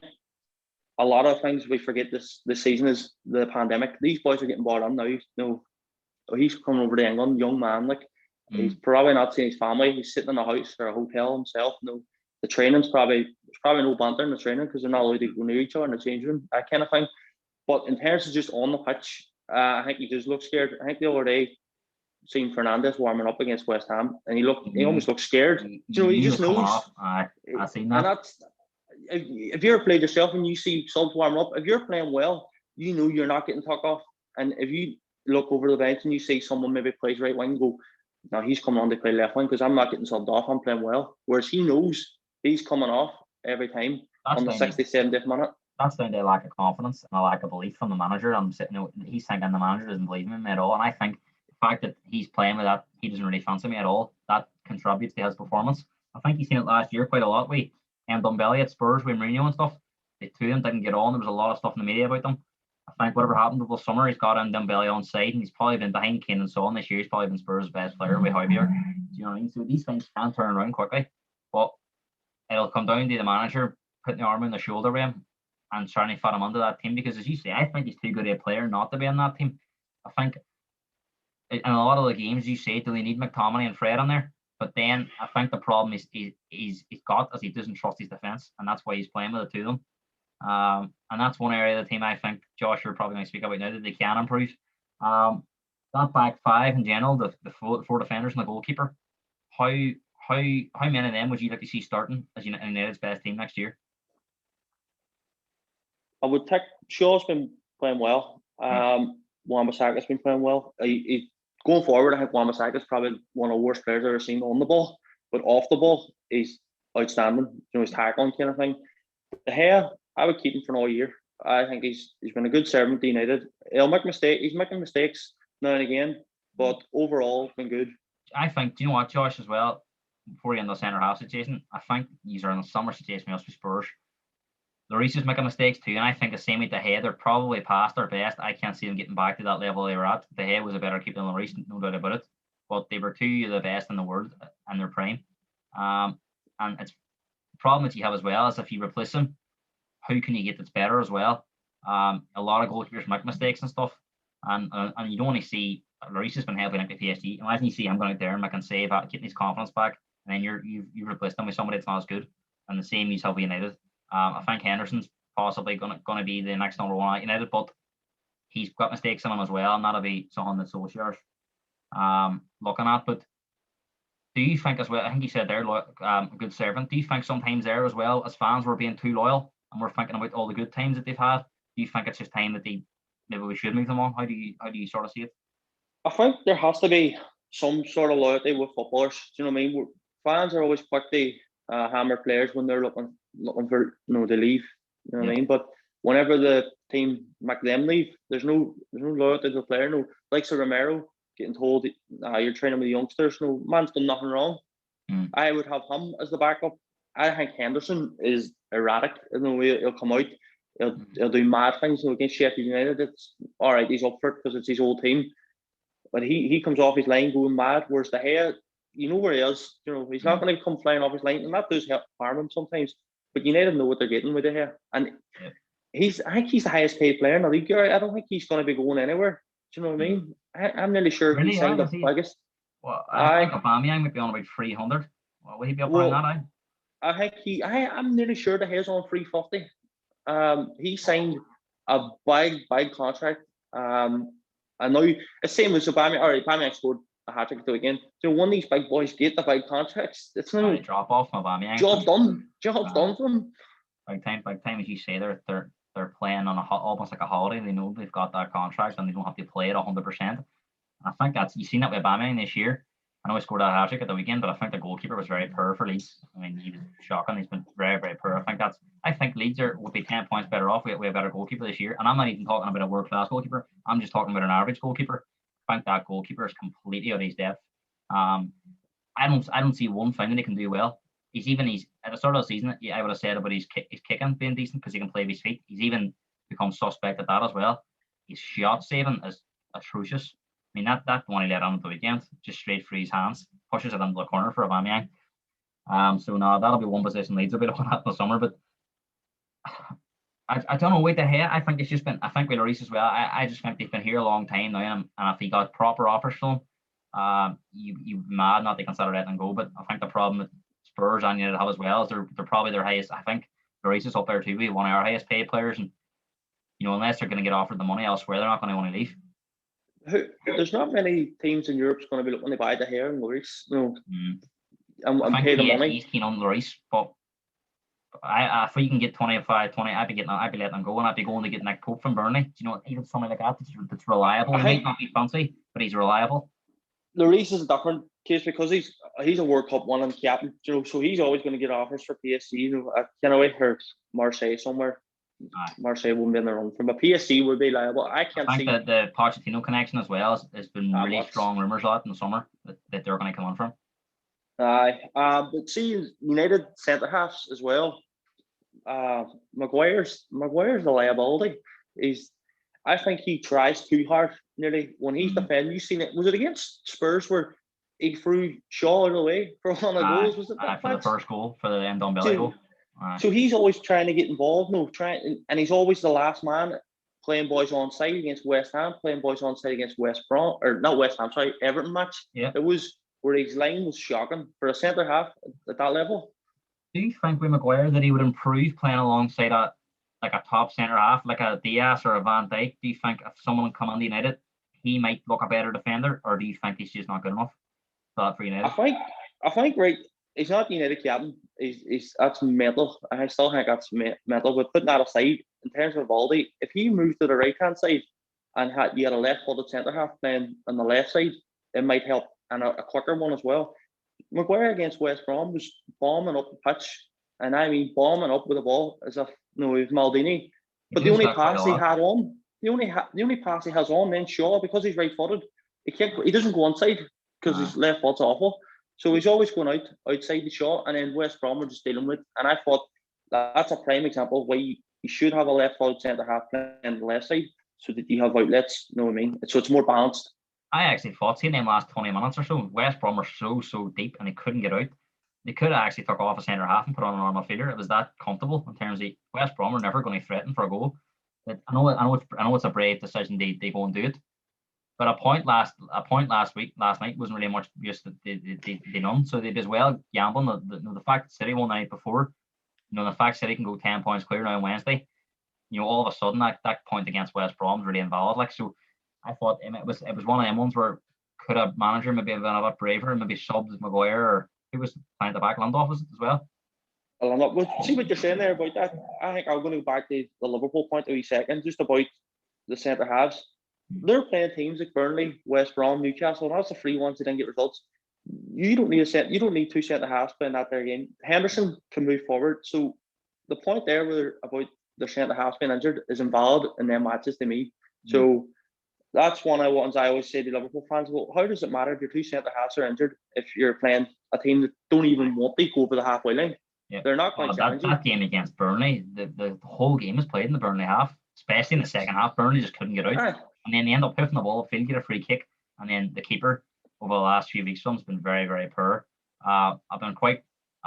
a lot of things we forget this season is the pandemic. These boys are getting bought on now. You know, he's coming over to England, young man, like he's probably not seeing his family. He's sitting in a house or a hotel himself. No, the training's there's probably no banter in the training because they're not allowed to go near each other in the change room, that kind of thing. But in terms of just on the pitch, I think he does look scared. I think the other day, seen Fernandes warming up against West Ham, and he almost looked scared. You know, he just knows. I seen that. And that's, if you ever played yourself and you see subs warming up, if you're playing well, you know you're not getting tucked off. And if you look over the bench and you see someone maybe plays right wing, go, no, he's coming on to play left wing because I'm not getting subbed off. I'm playing well. Whereas he knows he's coming off every time on the 67th minute. That's down to a lack of confidence and a lack of belief from the manager. He's thinking the manager doesn't believe in him at all, and I think the fact that he's playing with that, he doesn't really fancy me at all, that contributes to his performance. I think he's seen it last year quite a lot with Ndombele at Spurs with Mourinho and stuff. The two of them didn't get on. There was a lot of stuff in the media about them. I think whatever happened over the summer, he's got Ndombele on side, and he's probably been behind Kane and Son this year. He's probably been Spurs' best player with Javier. Do you know what I mean? So these things can turn around quickly, but it'll come down to the manager putting the arm on the shoulder with him and trying to fit him under that team. Because as you say, I think he's too good a player not to be in that team. I think in a lot of the games, you say, do they need McTominay and Fred on there? But then I think the problem is he doesn't trust his defence, and that's why he's playing with the two of them. And that's one area of the team I think, Josh, you're probably going to speak about now, that they can improve. That back five in general, the four defenders and the goalkeeper, how many of them would you like to see starting as United's best team next year? I would take Shaw's been playing well. Wan-Bissaka's been playing well. Going forward, I think Wan-Bissaka's probably one of the worst players I've ever seen on the ball, but off the ball, he's outstanding. You know, his tackling kind of thing. De Gea, I would keep him for another year. I think he's been a good servant to United. He'll make mistakes. He's making mistakes now and again, but overall, been good. I think, do you know what, Josh, as well, before you end the centre half situation, I think these are in a summer situation with us with Spurs. Lloris is making mistakes too, and I think the same with De Gea, they're probably past their best. I can't see them getting back to that level they were at. De Gea was a better keeper than Lloris, no doubt about it. But they were two of the best in the world in their prime. And it's the problem that you have as well is if you replace them, who can you get that's better as well? A lot of goalkeepers make mistakes and stuff, and you don't only see Lloris has been helping out the PSG. Imagine you see him going out there and making save, getting his confidence back, and then you've replaced him with somebody that's not as good. And the same is how United. I think Henderson's possibly gonna be the next number one at United, but he's got mistakes in him as well, and that'll be something that Solskjaer's looking at. But do you think as well? I think you said there, a good servant. Do you think sometimes there as well as fans we're being too loyal and we're thinking about all the good times that they've had? Do you think it's just time that maybe we should move them on? How do you sort of see it? I think there has to be some sort of loyalty with footballers. Do you know what I mean? Fans are always quick to hammer players when they're looking for to leave. You know what I mean? But whenever the team make them leave, there's no loyalty to the player. No, like Romero getting told you're training with the youngsters. No, man's done nothing wrong. I would have him as the backup. I think Henderson is erratic in the way he'll come out. He'll do mad things. Against Sheffield United, it's all right. He's up for it because it's his old team. But he comes off his line going mad. Whereas De Gea, you know where he is. You know he's not going to come flying off his line, and that does harm him sometimes. But United know what they're getting with De Gea, and I think he's the highest paid player in the league. I don't think he's going to be going anywhere. Do you know what I mean? I'm nearly sure really, he's signed the biggest. Well, I think Aubameyang might be on about 300. Well, will he be up around that? I think I'm nearly sure De Gea's on 350. He signed a big contract. I know it's same as Aubameyang. All right, Aubameyang scored a hat trick again. So one of these big boys get the big contracts. It's no drop off from Aubameyang. Job's done. Job's done for them. Big time, as you say, they're playing on almost like a holiday. They know they've got that contract and they don't have to play it 100%. I think you've seen that with Aubameyang this year. I know he scored a hat trick at the weekend, but I think the goalkeeper was very poor for Leeds. I mean, he was shocking. He's been very, very poor. I think Leeds would be 10 points better off with a better goalkeeper this year. And I'm not even talking about a world-class goalkeeper. I'm just talking about an average goalkeeper. I think that goalkeeper is completely out of his depth. I don't see one thing that he can do well. He's at the start of the season, I would have said about his kicking being decent because he can play with his feet. He's even become suspect at that as well. His shot saving is atrocious. I mean, that one he let on at the weekend, just straight through his hands, pushes it into the corner for Aubameyang. So now that'll be one position Leeds will be looking at in the summer. But I don't know with De Gea. I think with Lloris as well. I just think they've been here a long time now, and if he got proper offers from him, you'd be mad not to consider letting him go. But I think the problem that Spurs and United have as well is they're probably their highest. I think Lloris is up there too. One of our highest paid players, and unless they're going to get offered the money elsewhere, they're not going to want to leave. There's not many teams in Europe going to be looking to buy De Gea and Lloris. And pay the money. He's keen on Lloris, but if we can get 25, 20, I'd be letting them go, and I'd be going to get Nick Pope from Burnley. Even something like that that's reliable. He might not be fancy, but he's reliable. Lloris is a different case because he's a World Cup winning captain. So he's always going to get offers for PSG. I can't wait for Marseille somewhere. Marseille won't be in the run from, but PSG would be liable. I think that the Pochettino connection as well has been really strong rumours out in the summer that they're going to come on from. But see, United centre halves as well. Maguire's a liability. I think he tries too hard. Nearly when he's defending, you've seen it. Was it against Spurs where he threw Shaw out of the way for one of the goals? Was it that for the first goal for the Ndombele goal? So he's always trying to get involved, and he's always the last man playing boys on side against West Ham, playing boys on side against West Brom, or not West Ham, sorry, Everton match. Yeah. It was where his line was shocking for a centre half at that level. Do you think with Maguire that he would improve playing alongside a top centre half, like a Diaz or a Van Dijk? Do you think if someone would come on United, he might look a better defender, or do you think he's just not good enough for United? I think right. He's not the United captain. That's mental. I still think that's mental. But putting that aside, in terms of Baldy, if he moved to the right hand side and you had a left-footed centre half playing on the left side, it might help, and a quicker one as well. Maguire against West Brom was bombing up the pitch, and I mean bombing up with the ball as if he was Maldini. But the only pass he had on, the only pass he has on, then Shaw, because he's right-footed, he doesn't go inside because his left foot's awful. So he's always going outside the shot, and then West Brom were just dealing with. And I thought that's a prime example of why you should have a left-footed centre half playing the left side so that you have outlets. You know what I mean? So it's more balanced. I actually thought, seeing them last 20 minutes or so, West Brom were so deep and they couldn't get out. They could have actually took off a centre half and put on a normal fielder. It was that comfortable in terms of West Brom were never going to threaten for a goal. I know it's a brave decision they go and do it. But a point last night wasn't really much use that they none. So they'd as well gambling. The fact that City won the night before, the fact City can go 10 points clear now on Wednesday, all of a sudden that point against West Brom is really invalid. Like, so I thought it was one of them ones where could a manager maybe have been a bit braver and maybe subbed Maguire, or who was playing at the back, Lindelof was it as well? Well, see what you're saying there about that. I think I'm going to go back to the Liverpool point a wee second, just about the centre halves. They're playing teams like Burnley, West Brom, Newcastle, and that's the free ones that didn't get results. You don't need two centre halves playing that their game. Henderson can move forward. So the point there about the centre halves being injured is invalid in them matches to me. So that's one of the ones I always say to Liverpool fans. Well, how does it matter if your two centre halves are injured if you're playing a team that don't even want to go over the halfway line? Yeah. They're not going to challenge you. That game against Burnley, the whole game was played in the Burnley half, especially in the second half. Burnley just couldn't get out. And then they end up pushing the ball upfield, get a free kick, and then the keeper over the last few weeks has been very, very poor. I don't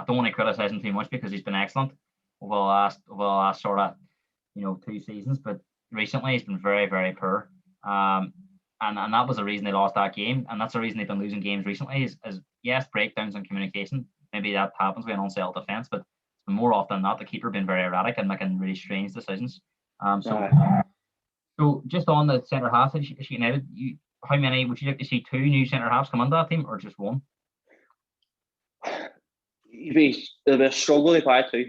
want to criticise him too much because he's been excellent over the last sort of 2 seasons, but recently he's been very, very poor. And that was the reason they lost that game, and that's the reason they've been losing games recently. Is yes, breakdowns in communication. Maybe that happens with an unsettled defence, but more often than not, the keeper being very erratic and making really strange decisions. So just on the centre half, United, how many would you like to see? 2 new centre halves come into that team, or just 1? It'll be a struggle if I had to. You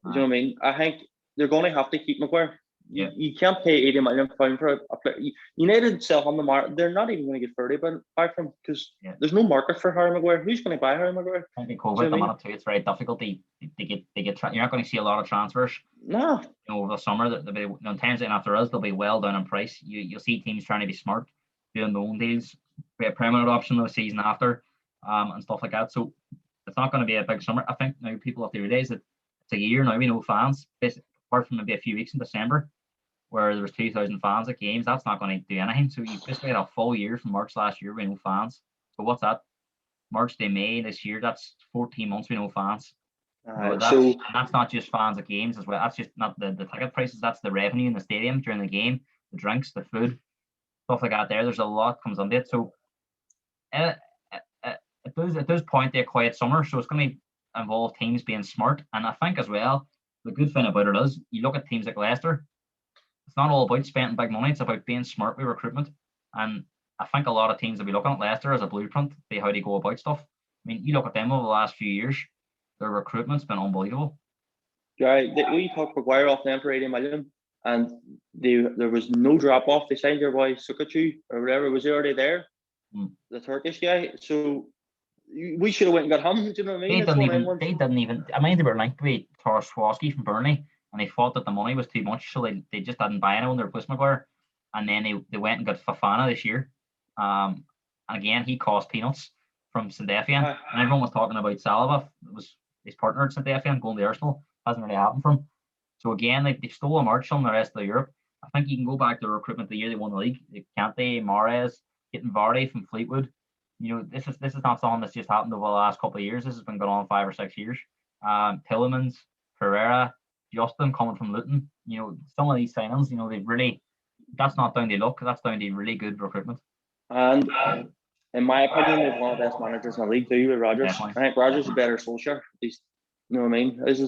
know what I mean? I think they're going to have to keep Maguire. You can't pay £80 million for a player. United sell on the market. They're not even going to get 30 back from because there's no market for Harry Maguire. Who's going to buy Harry Maguire? I think COVID the minute too. It's very difficult. They get. You're not going to see a lot of transfers. No. Over the summer, there'll be times and after us, they'll be well down in price. You'll see teams trying to be smart, doing their own deals, be a permanent option the season after, and stuff like that. So it's not going to be a big summer. I think now people have to realise that it's a year now. We know fans, apart from maybe a few weeks in December, where there was 2,000 fans at games. That's not going to do anything. So you basically had a full year from March last year with no fans. So what's that? March to May this year. That's 14 months with no fans. That's not just fans at games as well. That's just not the ticket prices. That's the revenue in the stadium during the game, the drinks, the food, stuff like that. There's a lot comes into it. So it does point to a quiet summer. So it's going to involve teams being smart. And I think as well, the good thing about it is you look at teams like Leicester. It's not all about spending big money. It's about being smart with recruitment. And I think a lot of teams will be looking at Leicester as a blueprint for how they go about stuff. I mean, you look at them over the last few years, their recruitment's been unbelievable. Yeah, we took Maguire off them for 80 million, and there was no drop off. They signed your boy Sukachu or whatever. Was he already there? The Turkish guy. So we should have went and got him. Do you know what I mean? They didn't even. I mean, they were linked with Tarkowski from Burnley, and they thought that the money was too much, so they just didn't buy anyone to replace Maguire. And then they went and got Fofana this year. And again, he cost peanuts from St. Etienne. And everyone was talking about Saliba. It was his partner at St. Etienne going to Arsenal. Hasn't really happened for him. So again, they stole a march on the rest of Europe. I think you can go back to recruitment the year they won the league. Kante, Mahrez, getting Vardy from Fleetwood. This is not something that's just happened over the last couple of years. This has been going on 5 or 6 years. Tillemans, Pereira, Justin coming from Luton. Some of these signings, they've really. That's not down to luck. That's down to really good recruitment. And in my opinion, they're one of the best managers in the league too, with Rodgers. Definitely. I think Rodgers is better Solskjaer. He's, you know what I mean? He's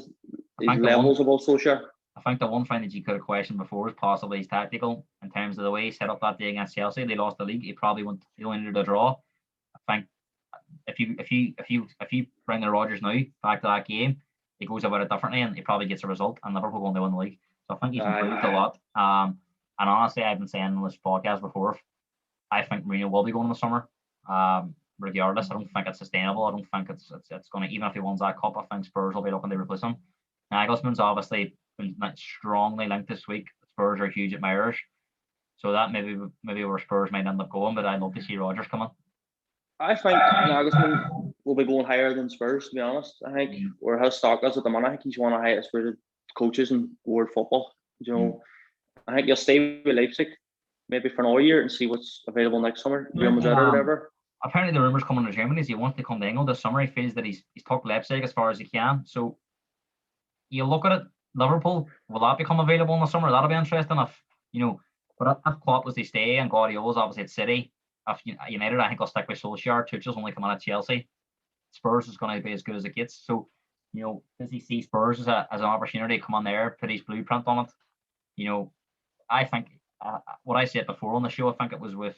levels above Solskjaer. I think the one thing that you could have questioned before is possibly his tactical in terms of the way he set up that day against Chelsea. They lost the league. He probably only needed a draw. I think if you bring the Rodgers now back to that game, he goes about it differently and he probably gets a result. And Liverpool going to win the league. So I think he's improved a lot. And honestly, I've been saying on this podcast before, I think Mourinho will be going in the summer. Regardless, I don't think it's sustainable. I don't think it's going to, even if he wins that cup, I think Spurs will be looking to replace him. Nagelsmann's obviously been strongly linked this week. Spurs are huge admirers. So that maybe where Spurs might end up going, but I'd love to see Rodgers come in. I think Nagelsmann will be going higher than Spurs, to be honest. I think where his stock is at the moment, I think he's one of the highest rated coaches in world football. You know, I think you'll stay with Leipzig maybe for another year and see what's available next summer, Real Madrid or whatever. Apparently, the rumours coming to Germany is he wants to come to England this summer. He feels that he's took Leipzig as far as he can. So you look at it, Liverpool, will that become available in the summer? That'll be interesting if, you know, but if Klopp was to stay and Guardiola's obviously at City, if United, I think I'll stick with Solskjaer. Tuchel's only coming at Chelsea. Spurs is going to be as good as it gets. So, you know, does he see Spurs as an opportunity to come on there, put his blueprint on it? You know, I think what I said before on the show, I think it was with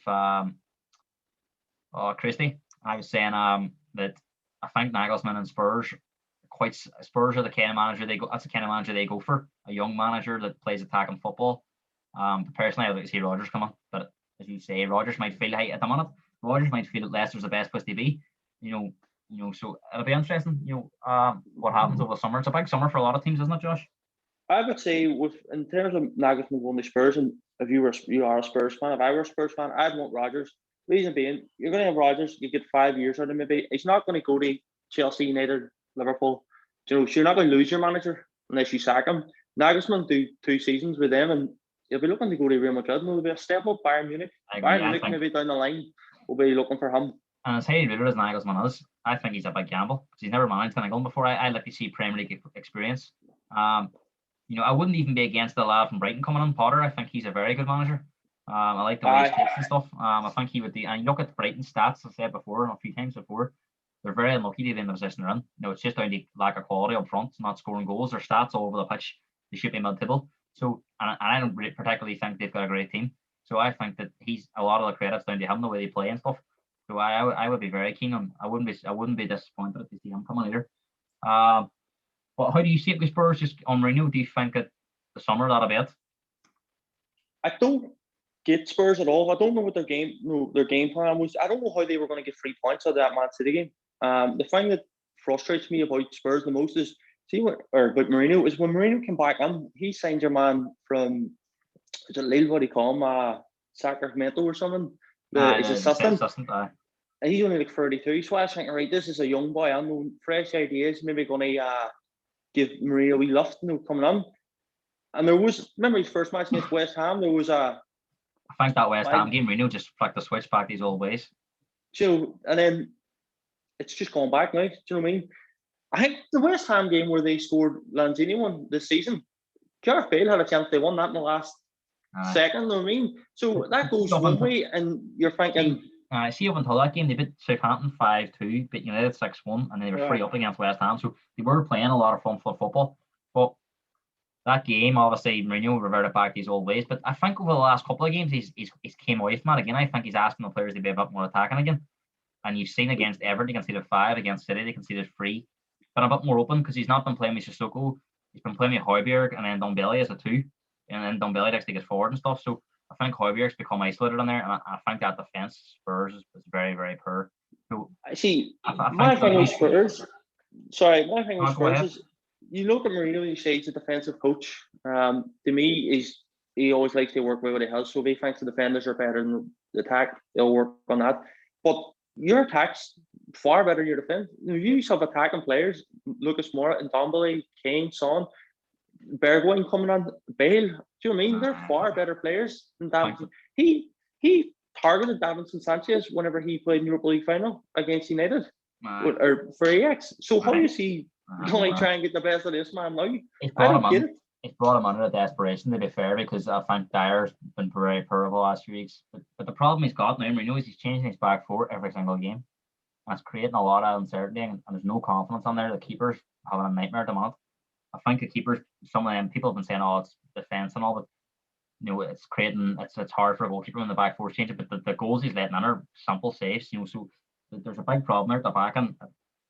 Christie. I was saying that I think Nagelsmann and Spurs are the kind of manager they go. That's the kind of manager they go for. A young manager that plays attacking football. Personally, I'd like to see Rodgers come on, but as you say, Rodgers might feel at the minute. Rodgers might feel that Leicester's the best place to be. You know. So it'll be interesting. You know, what happens over the summer. It's a big summer for a lot of teams, isn't it, Josh? I would say, in terms of Nagelsmann going to Spurs, and if you are a Spurs fan, if I were a Spurs fan, I'd want Rodgers. Reason being, you're going to have Rodgers. You get 5 years out of him. Maybe he's not going to go to Chelsea, United, Liverpool. You know, so you're not going to lose your manager unless you sack him. Nagelsmann do 2 seasons with them, and you'll be looking to go to Real Madrid. Maybe a step up Bayern Munich. Bayern Munich maybe down the line will be looking for him. And as highly rated as Nagelsmann is, I think he's a big gamble because he's never managed in England before. I like to see Premier League experience. You know, I wouldn't even be against the lad from Brighton coming in, Potter. I think he's a very good manager. I like the way he takes and stuff. I think he would be. And you look at Brighton stats, I've said before, a few times before, they're very unlucky to be in the position they're in. You know, it's just down to lack of quality up front, not scoring goals. Their stats all over the pitch. They should be mid-table. So, and I don't particularly think they've got a great team. So I think that he's a lot of the credits down to him, the way they play and stuff. So I would be very keen on. I wouldn't be disappointed to see him come on either. But how do you see it with Spurs? Just on Mourinho, do you think that the summer that'll be it? I don't get Spurs at all. I don't know what their game plan was. I don't know how they were going to get 3 points out of that Man City game. The thing that frustrates me about Spurs the most is about Mourinho is when Mourinho came back in, he signed your man from Lille, what do you call him? Sacramento or something. His assistant. And he's only like 32. So I was thinking, right, this is a young boy. I know fresh ideas, maybe going to give Mourinho a wee lift, coming on. And there was, remember his first match against West Ham, there was I think that West Ham game, Mourinho just flicked the switch back these old ways. So, and then it's just gone back now. Do you know what I mean? I think the West Ham game where they scored Lanzini one this season, Gareth Bale had a chance. They won that in the last second. You know what I mean? So that goes one way, and you're thinking. See up until that game, they beat Southampton 5-2, beat United 6-1, and they were 3-up against West Ham. So they were playing a lot of fun for football. But that game, obviously, Mourinho reverted back to his old ways. But I think over the last couple of games, he's came away from that again. I think he's asking the players to be a bit more attacking again. And you've seen against Everton, they conceded 5, against City, they conceded 3. But a bit more open because he's not been playing with Sissoko. He's been playing with Højbjerg and then Dombele as a 2. And then Dombele likes to get forward and stuff. So I think Højbjerg's become isolated in there. And I think that defence Spurs is very, very poor. So I see. My thing with Spurs is you look at Mourinho and you say he's a defensive coach. To me, he always likes to work with what he has. So if he thinks the defenders are better than the attack, he'll work on that. But your attack's far better than your defense. You have attacking players, Lucas Moura and Dombele, Kane, Son, Bergwijn coming on, Bale. Do you know what I mean? They're far better players than Davinson. He targeted Davinson Sanchez whenever he played in Europa League final against United or for Ajax. So how is he going to try and get the best of this man now? I don't get it. It's brought him under desperation, to be fair, because I think Dyer's been very poor over the last few weeks. But the problem he's got now, Mourinho, is he's changing his back four every single game. And it's creating a lot of uncertainty, and there's no confidence on there. The keeper's having a nightmare at the moment. I think the keepers, some of them, people have been saying, it's defence and all, but it's creating, it's hard for a goalkeeper when the back four's changing. But the goals he's letting in are simple saves, so there's a big problem there at the back. And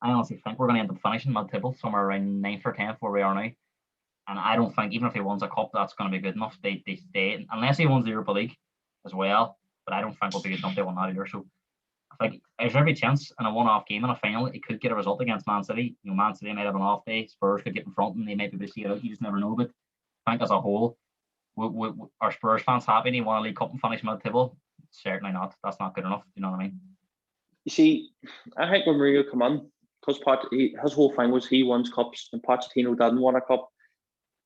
I honestly think we're going to end up finishing mid-table somewhere around 9th or 10th where we are now. And I don't think, even if he wins a cup, that's going to be good enough. They stay, unless he wins the Europa League as well. But I don't think we'll be good enough to win that either. So I think there's every chance in a one-off game in a final, he could get a result against Man City. Man City might have an off day. Spurs could get in front and they might be able to see it out. You just never know. But I think as a whole, are Spurs fans happy they won a League Cup and finish mid-table? Certainly not. That's not good enough. Do you know what I mean? You see, I think when Mourinho come on, because his whole thing was he wins cups and Pochettino didn't win a cup.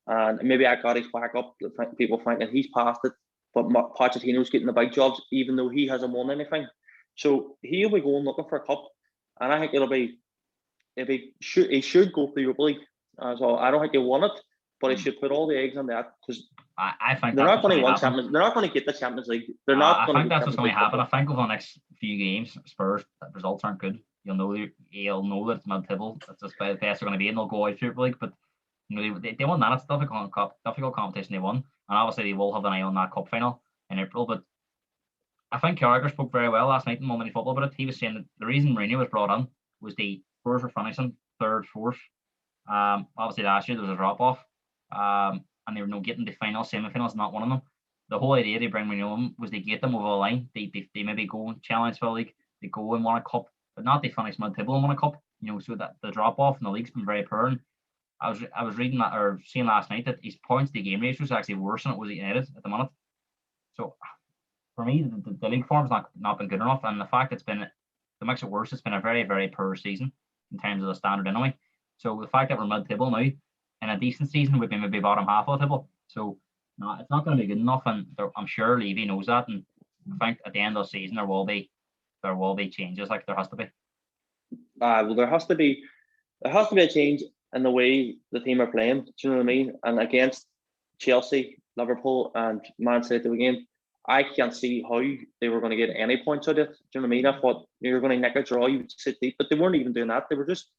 and maybe I got his back up. People thinking he's past it, but Pochettino's getting the big jobs, even though he hasn't won anything. So he'll be going looking for a cup, and I think he should go for the Europa League. So I don't think he won it, but he should put all the eggs on that, because I think they're not going to win Champions. They're not going to get the Champions League. They're not. I think that's what's going to happen. I think over the next few games, Spurs results aren't good. You'll know that it's mid-table. That's the best they're going to be, and they'll go out through the league. But they won that. It's a difficult competition they won, and obviously they will have an eye on that cup final in April. But I think Carragher spoke very well last night in Monday Night Football about it. He was saying that the reason Mourinho was brought in was the Spurs were finishing third, fourth. Obviously last year there was a drop off, and they were getting the final, semi-finals, not one of them. The whole idea they bring Mourinho in was they get them over the line. They maybe go and challenge for the league. They go and win a cup, but not they finish mid-table and win a cup. So that the drop off in the league's been very poor. And I was reading that or seeing last night that his points to game ratio is actually worse than it was at United at the minute. So for me, the league form's not been good enough, and the fact that makes it worse, it's been a very, very poor season in terms of the standard anyway. So the fact that we're mid-table now, in a decent season, we'd be maybe bottom half of the table. So no, it's not going to be good enough, and I'm sure Levy knows that. And I think at the end of the season there will be changes, like there has to be. Well, there has to be a change in the way the team are playing. Do you know what I mean? And against Chelsea, Liverpool, and Man City again, I can't see how they were going to get any points out of it. Do you know what I mean? I thought you were going to nick a draw, you would sit deep, but they weren't even doing that. They were just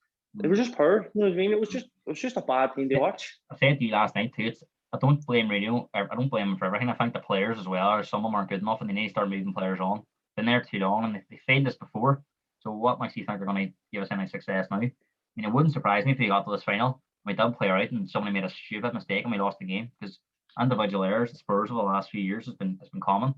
poor. You know what I mean? It was just a bad team to watch. I said to you last night too. I don't blame Mourinho. I don't blame him for everything. I think the players as well, some of them aren't good enough, and they need to start moving players on. Been there too long, and they failed this before. So what makes you think they're going to give us any success now? I mean, it wouldn't surprise me if we got to this final. We did play right, and somebody made a stupid mistake, and we lost the game, because individual errors, the Spurs over the last few years has been common.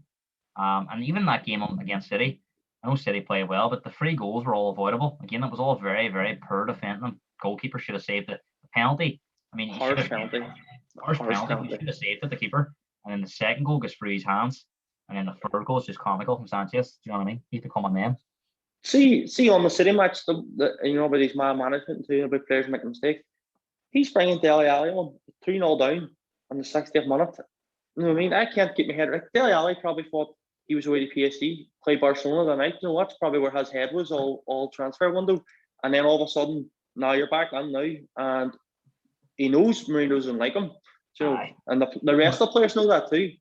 And even that game against City, I know City played well, but the 3 goals were all avoidable. Again, it was all very, very poor defending. Goalkeeper should have saved the penalty. I mean, harsh penalty. He should have saved it, the keeper. And then the second goal goes through his hands, and then the third goal is just comical from Sanchez. Do you know what I mean? He had to come on them. See on the City match, with his man management too, about players making mistakes. He's bringing Dele Alli on 3-0 down in the 60th minute. You know what I mean? I can't get my head right. Dele Alli probably thought he was away to PSG, play Barcelona that night. That's probably where his head was all transfer window. And then all of a sudden, now you're back on now, and he knows Mourinho doesn't like him. And the rest of the players know that too.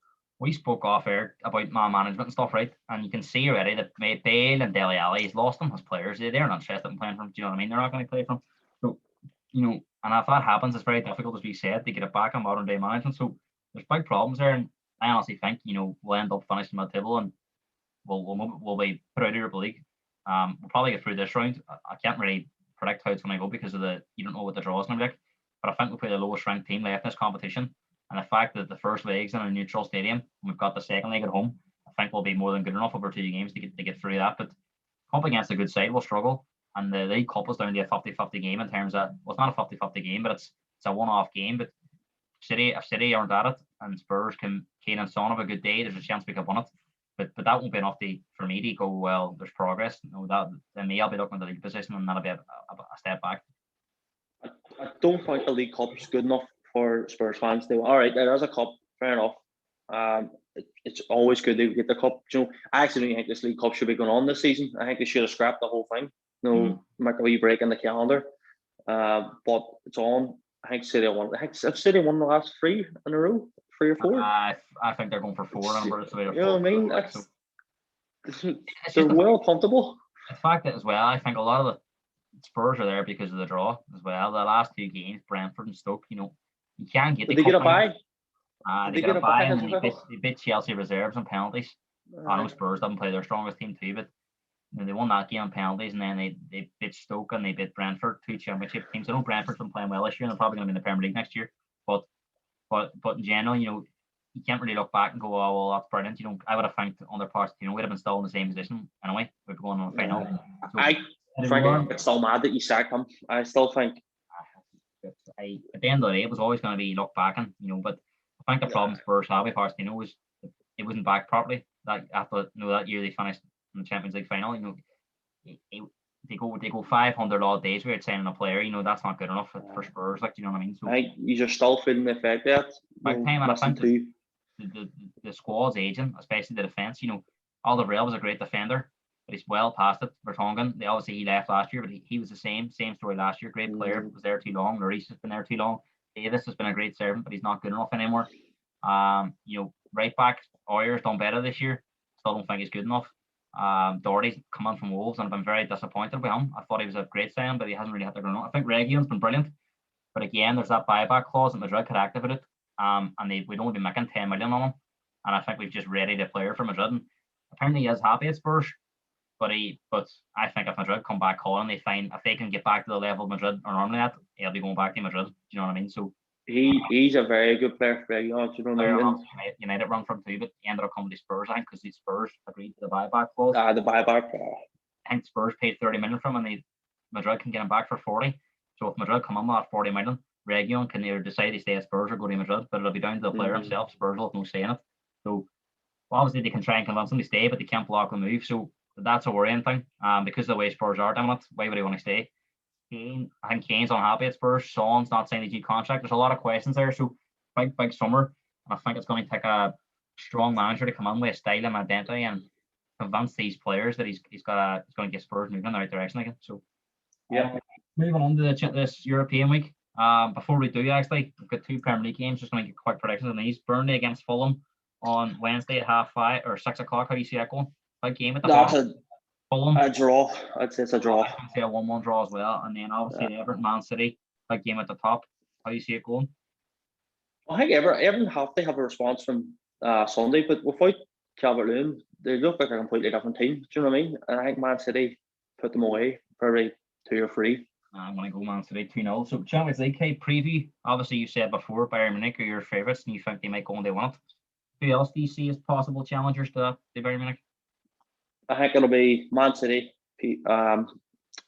We spoke off air about man management and stuff, right? And you can see already that Bale and Dele Alli has lost them as players. They're not interested in playing for him. Do you know what I mean? They're not going to play for him. So, and if that happens, it's very difficult, as we said, to get it back on modern day management. So there's big problems there, and I honestly think we'll end up finishing mid-table, and we'll be put out of Europa League. We'll probably get through this round. I can't really predict how it's going to go because you don't know what the draw is going to be like. But I think we'll play the lowest ranked team left in this competition. And the fact that the first leg's in a neutral stadium, and we've got the second leg at home, I think we'll be more than good enough over 2 games to get through that. But up against a good side, we'll struggle. And the League Cup is down to a 50-50 game in terms of, well, it's not a 50-50 game, but it's a one-off game. But if City aren't at it, and Spurs Kane and Son have a good day, there's a chance we could win it. But that won't be enough for me to go, well, there's progress. Then I'll be looking at the league position, and that'll be a step back. I don't think the League Cup is good enough for Spurs fans to. All right, there's a cup, fair enough. It's always good to get the cup. I actually don't think this League Cup should be going on this season. I think they should have scrapped the whole thing. Make a wee break in the calendar. But it's on. I think City won. Have City won the last 3 in a row, 3 or 4. I think they're going for 4 numbers. You know what I mean? They're well comfortable. The fact that as well, I think a lot of the Spurs are there because of the draw as well. The last 2 games, Brentford and Stoke, you can't get. Did they get a bye? They get a bye, and they beat Chelsea reserves on penalties. I know Spurs didn't play their strongest team too, but they won that game on penalties, and then they beat Stoke and they beat Brentford, 2 championship teams. I know Brentford's been playing well this year, and they're probably going to be in the Premier League next year. But in general, you can't really look back and go, oh well, that's brilliant. I would have think on their parts, we'd have been still in the same position anyway. We'd be going on the final. So, Frank, it's still mad that you sacked him. I still think. At the end of the day, it was always going to be look back and but I think the problem Spurs had with Pochettino was it wasn't backed properly. That after that year they finished in the Champions League final. they go 500 odd days without signing a player. You know, that's not good enough for Spurs. Like, do you know what I mean? So I think you're still feeling the effect of that. by the time, and I Missing think two. the squad's aging, especially the defence. You know, Alderweireld was a great defender, but he's well past it. Vertonghen, he left last year, but he was the same story last year. Great player, was there too long. Lloris has been there too long. Davis has been a great servant, but he's not good enough anymore. You know, right back, Oyer's done better this year. Still don't think he's good enough. Doherty's come on from Wolves, and I've been very disappointed with him. I thought he was a great signing, but he hasn't really hit the ground. I think Reguilon's been brilliant, but again, there's that buyback clause that Madrid could activate it. And we'd only be making 10 million on him, and I think we've just readied a player for Madrid. And apparently, he is happy at Spurs, but I think if Madrid come back calling, if they can get back to the level Madrid are normally at, he'll be going back to Madrid. Do you know what I mean? So he's a very good player for Reguilon. You know what I mean? United run from two, but he ended up coming to Spurs, I think, because the Spurs agreed to the buyback clause. The buyback. I think Spurs paid 30 million from him, and Madrid can get him back for 40. So if Madrid come on with that 40 million, Reguilon can either decide to stay at Spurs or go to Madrid, but it'll be down to the player himself. Spurs will have no say in it. So obviously they can try and convince him to stay, but they can't block the move. So that's a worrying thing. Because of the way Spurs are doing it, why would he want to stay? I think Kane's unhappy at Spurs. Son's not signing a G contract. There's a lot of questions there. So big summer, and I think it's going to take a strong manager to come in with a style and identity and convince these players that he's going to get Spurs moving in the right direction again. So yeah, moving on to this European week. Before we do, actually, we've got two Premier League games. Just going to get quick predictions on these. Burnley against Fulham on Wednesday at 5:30 or 6 o'clock. How do you see that going? Big game at the Fulham. A draw. I'd say it's a draw. I'd say a 1-1 draw as well. And then obviously Everton, Man City, big game at the top. How do you see it going? I think Everton have to have a response from Sunday, but without Calvert-Lewin, they look like a completely different team. Do you know what I mean? And I think Man City put them away, probably 2 or 3. I'm going to go Man City 2-0. So Champions League preview. Obviously, you said before Bayern Munich are your favourites, and you think they might go and they want it. Who else do you see as possible challengers to the Bayern Munich? I think it'll be Man City, Bayern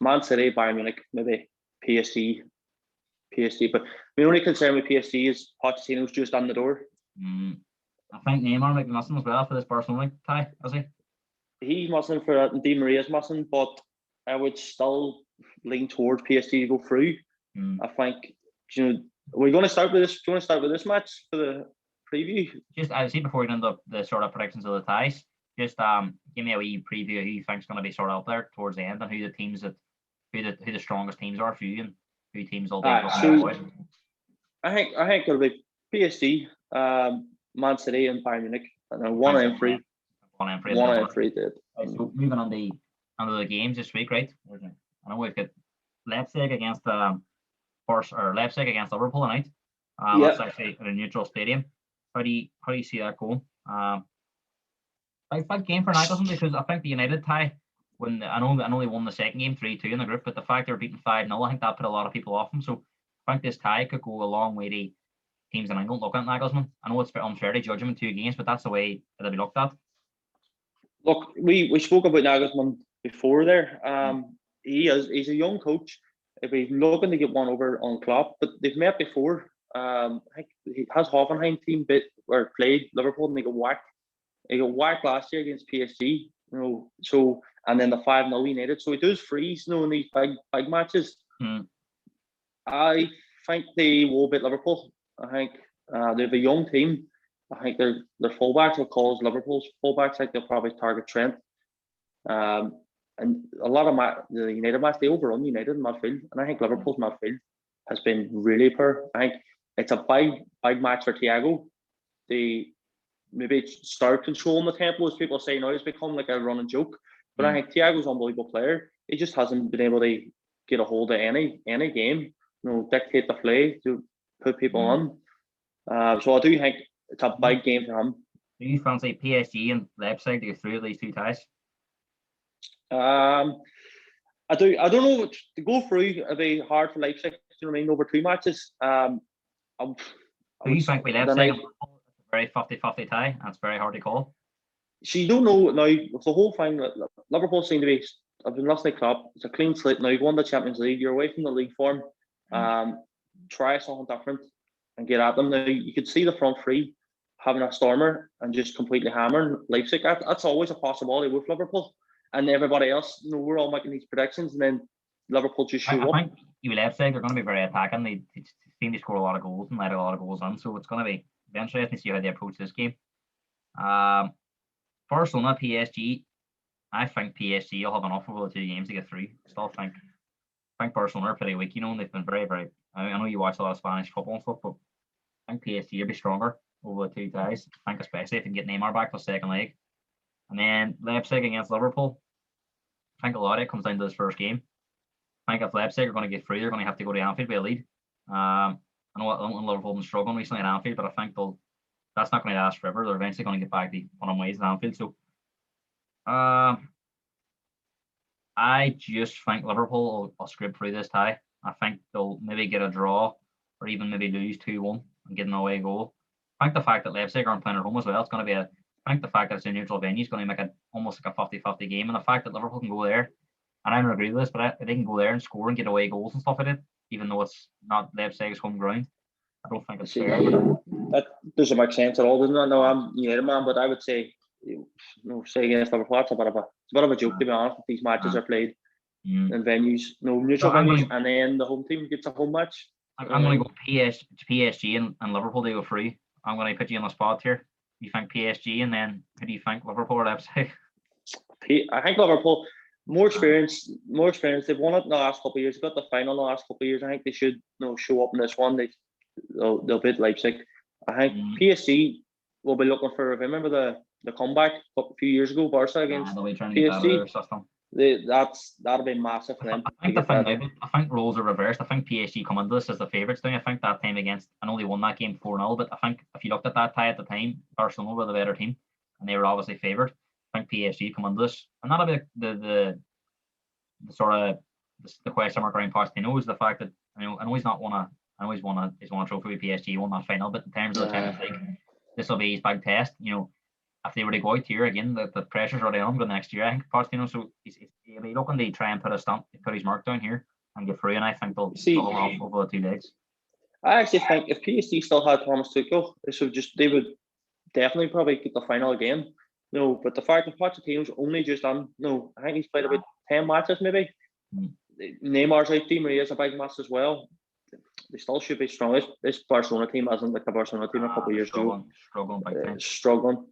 Munich, maybe PSG. But my only concern with PSG is Pochettino's just on the door. I think Neymar might be missing as well for this Barcelona tie, is he? He's missing for that, and Di Maria's missing, but I would still lean towards PSG to go through. I think, we're going to start with this. Do you want to start with this match for the preview? Just, I see before we get into the sort of predictions of the ties, just give me a wee preview of who you think's going to be sort of up there towards the end, and who the strongest teams are for you, and who teams will be. I think it'll be PSG, Man City, and Bayern Munich, and then one and three. Did. So moving on the games this week, right? I know we've got Leipzig against Leipzig against Liverpool tonight. That's actually at a neutral stadium. How do you see that going? Big game for Nagelsmann, because I think the United tie, when I know they won the second game 3-2 in the group, but the fact they were beaten 5-0, I think that put a lot of people off them. So I think this tie could go a long way to teams in England looking at Nagelsmann. I know it's unfair to judge him in 2 games, but that's the way it'll be looked at. Look, we spoke about Nagelsmann before there. He's a young coach. If he's looking to get one over on Klopp, but they've met before. I think he has Hoffenheim team played Liverpool and they got whacked. He got whacked last year against PSG. So and then the 5-0 United. So he does freeze, in these big matches. I think they will beat Liverpool. I think they have a young team. I think their fullbacks will call Liverpool's fullbacks. I think they'll probably target Trent. And a lot of the United match, they overrun United in midfield. And I think Liverpool's midfield has been really poor. I think it's a big match for Thiago. They maybe start controlling the tempo, as people say now. It's become like a running joke. But I think Thiago's an unbelievable player. He just hasn't been able to get a hold of any game, dictate the play to put people on. So I do think it's a big game for him. Do you fancy PSG and Leipzig to get through these 2 ties? I do. I don't know. To go through, it'll be hard for Leipzig. Over 2 matches. Do you think we Leipzig? It's a very 50-50 tie, and it's very hard to call. You don't know now. With the whole thing, Liverpool seem to be. I've been listening to Klopp. It's a clean slate now. You've won the Champions League. You're away from the league form. Try something different and get at them. Now you could see the front three having a stormer and just completely hammering Leipzig. That's always a possibility with Liverpool. and everybody else, we're all making these predictions, and then Liverpool just show up. I think Leipzig are going to be very attacking. They seem to score a lot of goals and let a lot of goals in, so it's going to be interesting to see how they approach this game. Barcelona, PSG. I think PSG will have enough over the 2 games to get through. Still think Barcelona are pretty weak, and they've been very, very. I know you watch a lot of Spanish football and stuff, but I think PSG will be stronger over the 2 ties. I think especially if they can get Neymar back for the second leg. And then Leipzig against Liverpool. I think a lot of it comes down to this first game. I think if Leipzig are going to get through, they're going to have to go to Anfield with a lead. I know Liverpool have been struggling recently at Anfield, but I think that's not going to last forever. They're eventually going to get back to one ways at Anfield. So I just think Liverpool will scrape through this tie. I think they'll maybe get a draw or even maybe lose 2-1 and get an away goal. I think the fact that Leipzig aren't playing at home as well, it's going to be I think the fact that it's a neutral venue is going to make it almost like a 50-50 game. And the fact that Liverpool can go there, and I don't agree with this, but they can go there and score and get away goals and stuff like that, even though it's not Leipzig's home ground. I don't think it's fair. That doesn't make sense at all, doesn't it? No, I'm United man, but I would say, say against Liverpool, it's a bit of a joke, to be honest. If these matches are played in venues, neutral venues, and then the home team gets a home match. I'm going to go PSG and Liverpool to go free. I'm going to put you on the spot here. You think PSG, and then who do you think, Liverpool or Leipzig? I think Liverpool, more experience. They've won it in the last couple of years. Got the final in the last couple of years. I think they should show up in this one. They'll beat Leipzig. I think PSG will be looking for. Remember the comeback a few years ago, Barca against PSG. That'll be massive for them. I think roles are reversed. I think PSG come into this as the favourites now. I think that time I know they won that game 4-0, but I think if you looked at that tie at the time, Barcelona were the better team, and they were obviously favoured. I think PSG come into this, and that'll be the sort of the question mark around Pochettino is the fact that I know he's not won a trophy with PSG, won that final, but in terms of the Champions League, this will be his big test. If they were to go out here again, the pressure's already on him the next year. I think Pochettino, so he'll be looking to try and put his mark down here and get through, and I think they'll go off over the 2 legs. I actually think if PSG still had Thomas Tuchel, they would definitely probably get the final again. But the fact that Pochettino's only just done, I think he's played about 10 matches maybe. Neymar's out, Di Maria's a big match as well. They still should be strong. This Barcelona team isn't like the Barcelona team a couple of years ago. Struggling.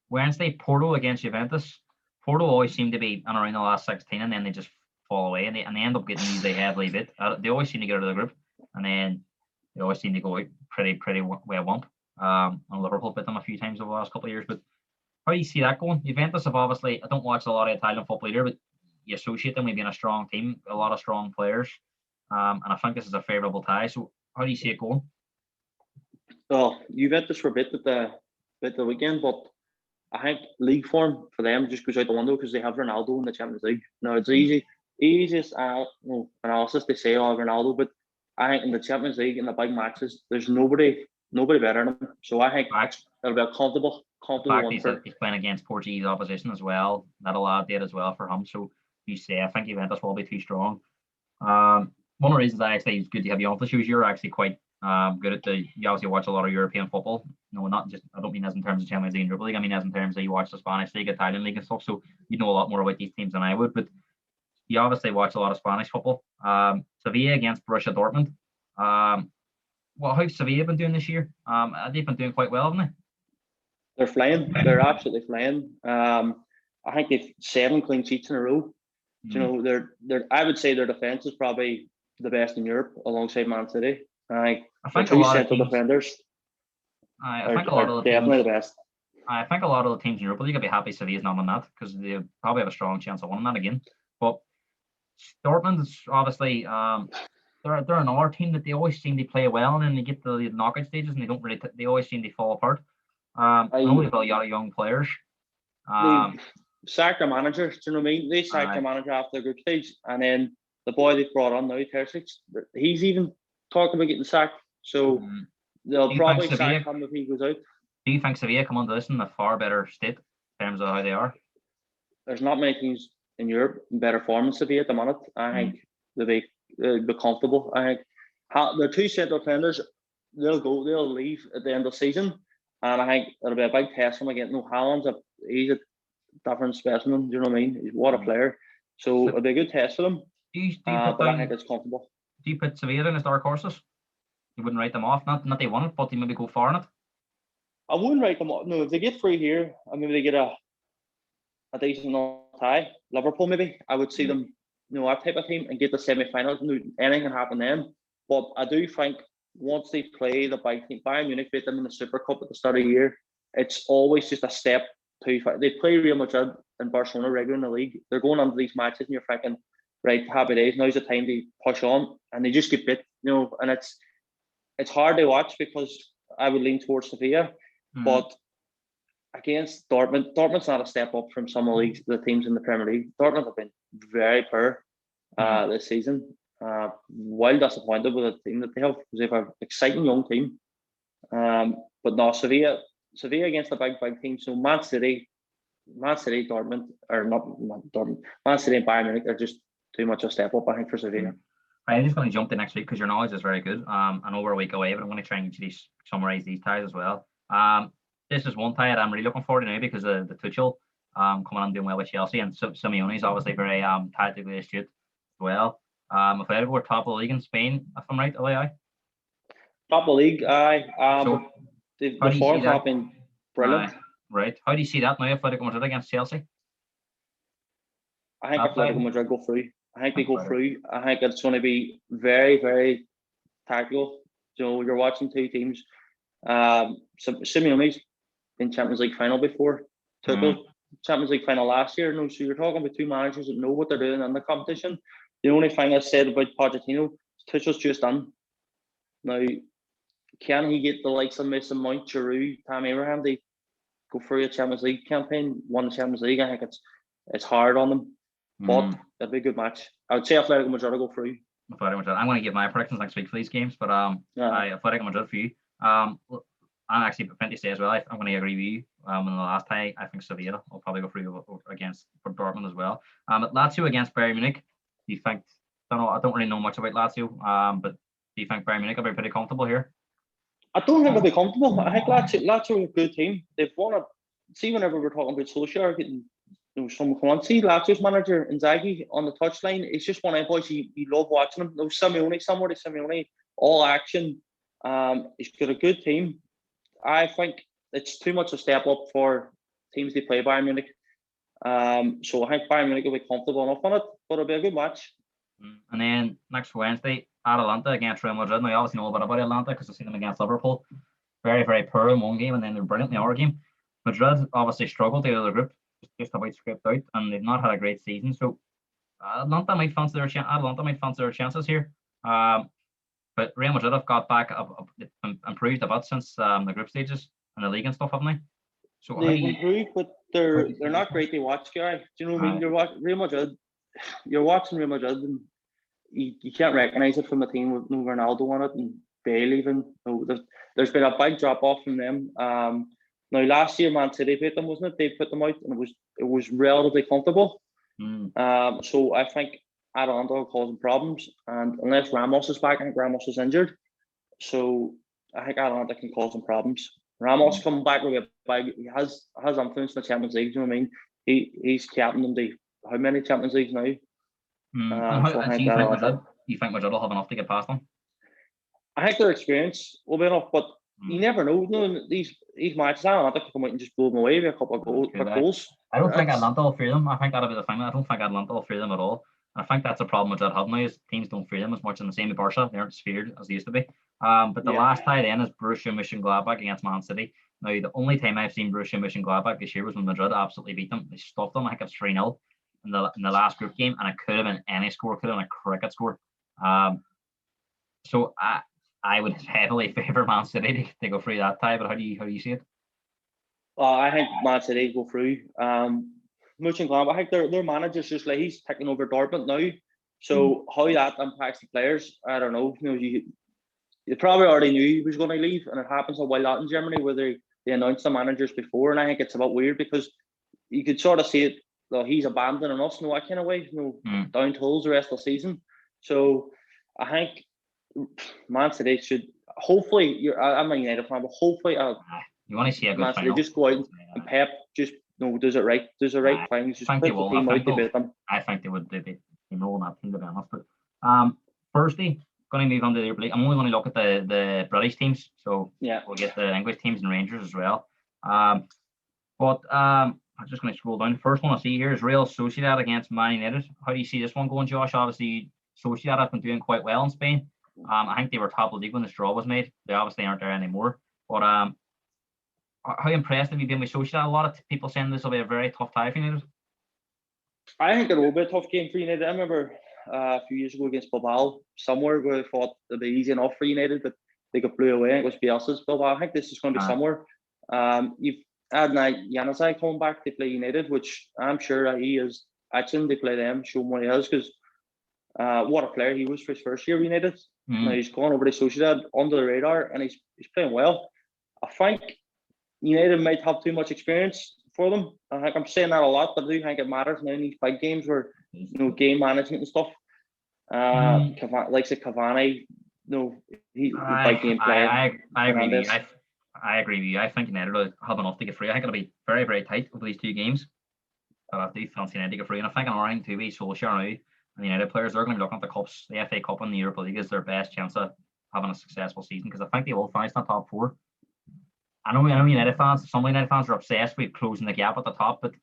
Wednesday, Porto against Juventus. Porto always seem to be around the last 16, and then they just fall away, and they end up getting usually heavily bit. They always seem to get out of the group, and then they always seem to go out pretty well wump. And Liverpool bit them a few times over the last couple of years. But how do you see that going? Juventus have obviously, I don't watch a lot of Italian football either, but you associate them with being a strong team, a lot of strong players, and I think this is a favourable tie. So how do you see it going? Well, Juventus were bit at the weekend, but I think league form for them just goes out the window because they have Ronaldo in the Champions League. Now it's easiest analysis to say Ronaldo, but I think in the Champions League in the big matches, there's nobody better than him. So I think it'll be a comfortable one. He's playing against Portuguese opposition as well. That'll add that as well for him. So you say I think Juventus will be too strong. One of the reasons I actually it's good to have you on the show is you're actually quite good at you obviously watch a lot of European football. Not just, I don't mean as in terms of Champions League and Europa League, I mean as in terms of you watch the Spanish League, Italian League and stuff, so you know a lot more about these teams than I would, but you obviously watch a lot of Spanish football. Sevilla against Borussia Dortmund. How's Sevilla been doing this year? They've been doing quite well, haven't they? They're flying. They're absolutely flying. I think they've 7 clean sheets in a row. I would say their defence is probably the best in Europe alongside Man City. I think a lot of teams, defenders. I think a lot of the definitely the best. I think a lot of the teams in Europa League will be happy Sevilla's not on that because they probably have a strong chance of winning that again. But Dortmund is obviously they're another team that they always seem to play well, and then they get to the knockout stages and they don't really they always seem to fall apart. I know they've got a lot of young players. They sacked their manager. Do you know what I mean? They sacked their manager after the group stage, and then the boy they've brought on now, Terzic, he's even talking about getting sacked. So they'll probably sack him if he goes out. Do you think Sevilla come onto this in a far better state in terms of how they are? There's not many teams in Europe in better form than Sevilla at the minute. I think they'll be comfortable. I think their 2 central defenders, they'll leave at the end of the season, and I think it'll be a big test for them again. Haaland's different specimen. Do you know what I mean? What a player. So it'll be a good test for them. Do you but I think it's comfortable. Do you put Sevilla in as dark horses? You wouldn't write them off. Not they won it, but they maybe go far in it. I wouldn't write them off. No, if they get through here, and maybe they get a decent tie, Liverpool maybe, I would see them, that type of team, and get the semi-finals. Anything can happen then. But I do think once they play the big team, Bayern Munich beat them in the Super Cup at the start of the year, it's always just a step too far. They play Real Madrid and Barcelona regularly in the league. They're going into these matches and you're thinking, right, happy days, now's the time to push on, and they just get bit, and it's hard to watch because I would lean towards Sevilla, but against Dortmund's not a step up from some of the teams in the Premier League. Dortmund have been very poor this season. Well disappointed with the team that they have, because they have an exciting young team. But no, Sevilla against the big team. So Man City, Dortmund, or not Dortmund, Man City and Bayern Munich are just too much a step up, I think, for Sevilla. I'm just going to jump to next week because your knowledge is very good. I know we're a week away, but I'm going to try and summarize these ties as well. This is one tie that I'm really looking forward to now because of the Tuchel coming on doing well with Chelsea, and Simeone is obviously very tactically astute as well. If I ever go top of the league in Spain, if I'm right, Top of the league, so the form have been brilliant. Right. How do you see that now, Atletico Madrid against Chelsea? I think Atletico Madrid go through. I think they go through. I think it's going to be very, very tactical. So you're watching two teams. Simeone's in Champions League final before. Tuchel Champions League final last year. No, so you're talking about two managers that know what they're doing in the competition. The only thing I said about Pochettino, Tuchel's just done. Now, can he get the likes of Mason Mount, Giroud, Tammy Abraham to go through a Champions League campaign, won the Champions League? I think it's hard on them, but it'll be a good match. I would say Atletico Madrid will go through. Atletico Madrid. I'm going to give my predictions next week for these games, but Atletico Madrid for you. I'm actually plenty to say as well. I'm going to agree with you. In the last tie, I think Sevilla will probably go through against Dortmund as well. But Lazio against Bayern Munich. Do you think? I don't really know much about Lazio. But do you think Bayern Munich will be pretty comfortable here? I don't think they'll be comfortable. I think Lazio are a good team. They've won it. See, whenever we're talking about Solskjaer getting someone come on, see Lazio's manager Inzaghi on the touchline. It's just one of the boys you love watching him. Simeone, all action. He's got a good team. I think it's too much a step up for teams they play Bayern Munich. So I think Bayern Munich will be comfortable enough on it, but it'll be a good match. And then next Wednesday, Atalanta against Real Madrid. Now, I obviously know a bit about Atalanta because I've seen them against Liverpool. Very, very poor in one game, and then they're brilliant in the other game. Madrid obviously struggled to get out of the group, just about scraped out, and they've not had a great season. So Atalanta might fancy their chances here. But Real Madrid have got back, improved a bit since the group stages and the league and stuff, haven't they? So they've improved, but they're not great to watch, guy. Do you know what I mean? You're watching Real Madrid, and you can't recognise it from a team with no Ronaldo on it and Bale even. There's been a big drop off from them. Now last year Man City beat them, wasn't it? They put them out, and it was relatively comfortable. So I think Atalanta will cause them problems, and unless Ramos is back, I think Ramos is injured. So I think Atalanta can cause them problems. Ramos coming back with a big, he has influence in the Champions League. You know what I mean? He's captain them to how many Champions Leagues now? You think Madrid will have enough to get past them? I think their experience will be enough, but you never know. These matches, Atalanta could come out and just blow them away with a couple of goals. I don't think Atalanta will fear them. I think that'll be the thing. I don't think Atalanta will fear them at all. I think that's a problem Madrid have now, is teams don't fear them as much, in the same with Barca. They aren't as feared as they used to be. But the last tie then is Borussia Mönchengladbach against Man City. Now, the only time I've seen Borussia Mönchengladbach this year was when Madrid absolutely beat them. They stuffed them. I think it's 3-0 in the last group game, and it could have been any score. Could have been a cricket score. So I would heavily favour Man City to go through that tie. But how do you see it? I think Man City go through. Mönchengladbach, I think their manager's just like, he's taking over Dortmund now. So how that impacts the players, I don't know. You probably already knew he was going to leave, and it happens a while lot in Germany where they announced the managers before, and I think it's a bit weird because you could sort of see it. He's abandoning us in that kind of way, down tools the rest of the season. So I think Man City should hopefully. I'm a United fan, but hopefully you want to see a good Man City just go out and Pep just does it right. Does the right things. Just I think put they the will. team out to beat them. I think they would. They roll that team, to be honest. But firstly, going to move on to the Europa League. I'm only going to look at the British teams, so Yeah. we'll get the English teams and Rangers as well. But I'm just going to scroll down. The first one I see here is Real Sociedad against Man United. How do you see this one going, Josh? Obviously, Sociedad have been doing quite well in Spain. I think they were top of the league when this draw was made. They obviously aren't there anymore. But how impressed have you been with Sociedad? A lot of people saying this will be a very tough tie for United. I think it will be a tough game for United. I remember a few years ago against Bilbao, somewhere where I thought it'd be easy enough for United, but they got blew away. It was Bielsa's Bilbao. I think this is going to be somewhere. You've had Januzaj coming back to play United, which I'm sure he is itching to play them, show him what he is, because what a player he was for his first year United. Now he's gone over to Sociedad under the radar, and he's playing well. I think United might have too much experience for them. I think I'm saying that a lot, but I do think it matters now in these big games where game management and stuff. Like Cavani, he's a big game player. I agree with you. I agree with you. I think United will have enough to get through. I think it'll be very, very tight over these two games. But I do fancy United to get through. And I think another thing too, with Solskjaer now and the United players, they're going to be looking at the cups. The FA Cup and the Europa League is their best chance of having a successful season, because I think they will finish in the top four. I know United fans, some United fans are obsessed with closing the gap at the top, but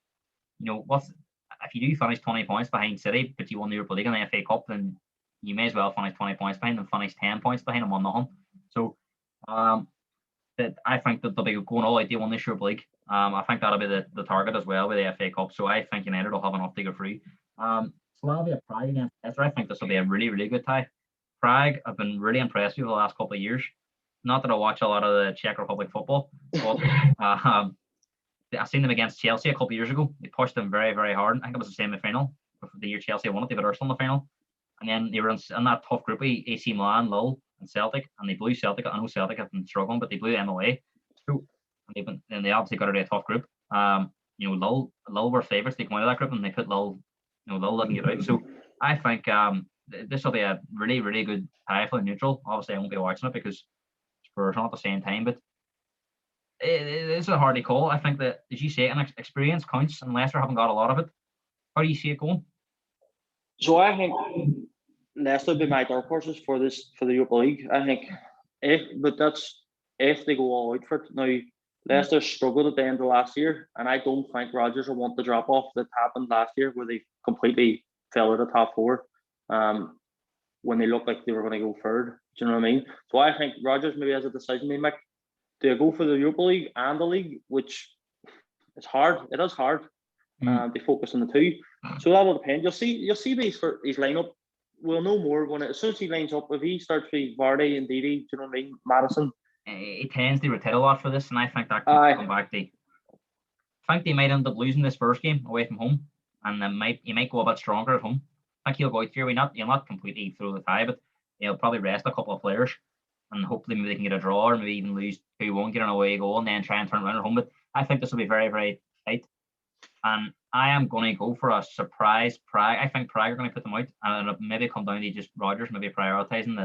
if you do finish 20 points behind City, but you won the Europa League and the FA Cup, then you may as well finish 20 points behind them, finish 10 points behind them, 1-0. So that I think that they'll be going all out to win this Europa League. I think that'll be the target as well with the FA Cup. So I think United will have enough to go through. Slavia Prague against Leicester. I think this will be a really, really good tie. Prague have been really impressed with the last couple of years. Not that I watch a lot of the Czech Republic football, but I've seen them against Chelsea a couple of years ago. They pushed them very, very hard. I think it was the semi-final. The year Chelsea won it, they beat Arsenal in the final. And then they were in that tough group with AC Milan, Lille, and Celtic, and they blew Celtic. I know Celtic have been struggling, but they blew them away. So, and they obviously got out of a tough group. Lille were favourites. They came out of that group and they put Lille, Lille didn't get out. So I think this will be a really, really good tie for the neutral. Obviously, I won't be watching it because Spurs on at the same time, but it's a hard to call. I think that, as you say, an experience counts, and Leicester haven't got a lot of it. How do you see it going? So I think Leicester will be my dark horses for the Europa League. I think that's if they go all out for it. Now, Leicester struggled at the end of last year, and I don't think Rodgers will want the drop off that happened last year, where they completely fell out of top four. When they looked like they were going to go third. Do you know what I mean? So I think Rodgers maybe has a decision to make. Do you go for the Europa League and the league, which is hard. It is hard. They focus on the two. So that will depend. You'll see his lineup. We'll know more when as soon as he lines up. If he starts with Vardy and Didi, do you know what I mean? Madison. He tends to rotate a lot for this, and I think that could come back. I think they might end up losing this first game away from home, and he might go a bit stronger at home. I think he'll go out here. He'll not completely throw the tie, but he'll probably rest a couple of players, and hopefully maybe they can get a draw, or maybe even lose 2-1, get an away goal, and then try and turn around at home. But I think this will be very, very tight. And I am going to go for a surprise Prague. I think Prague are going to put them out, and it'll maybe come down to just Rodgers maybe prioritising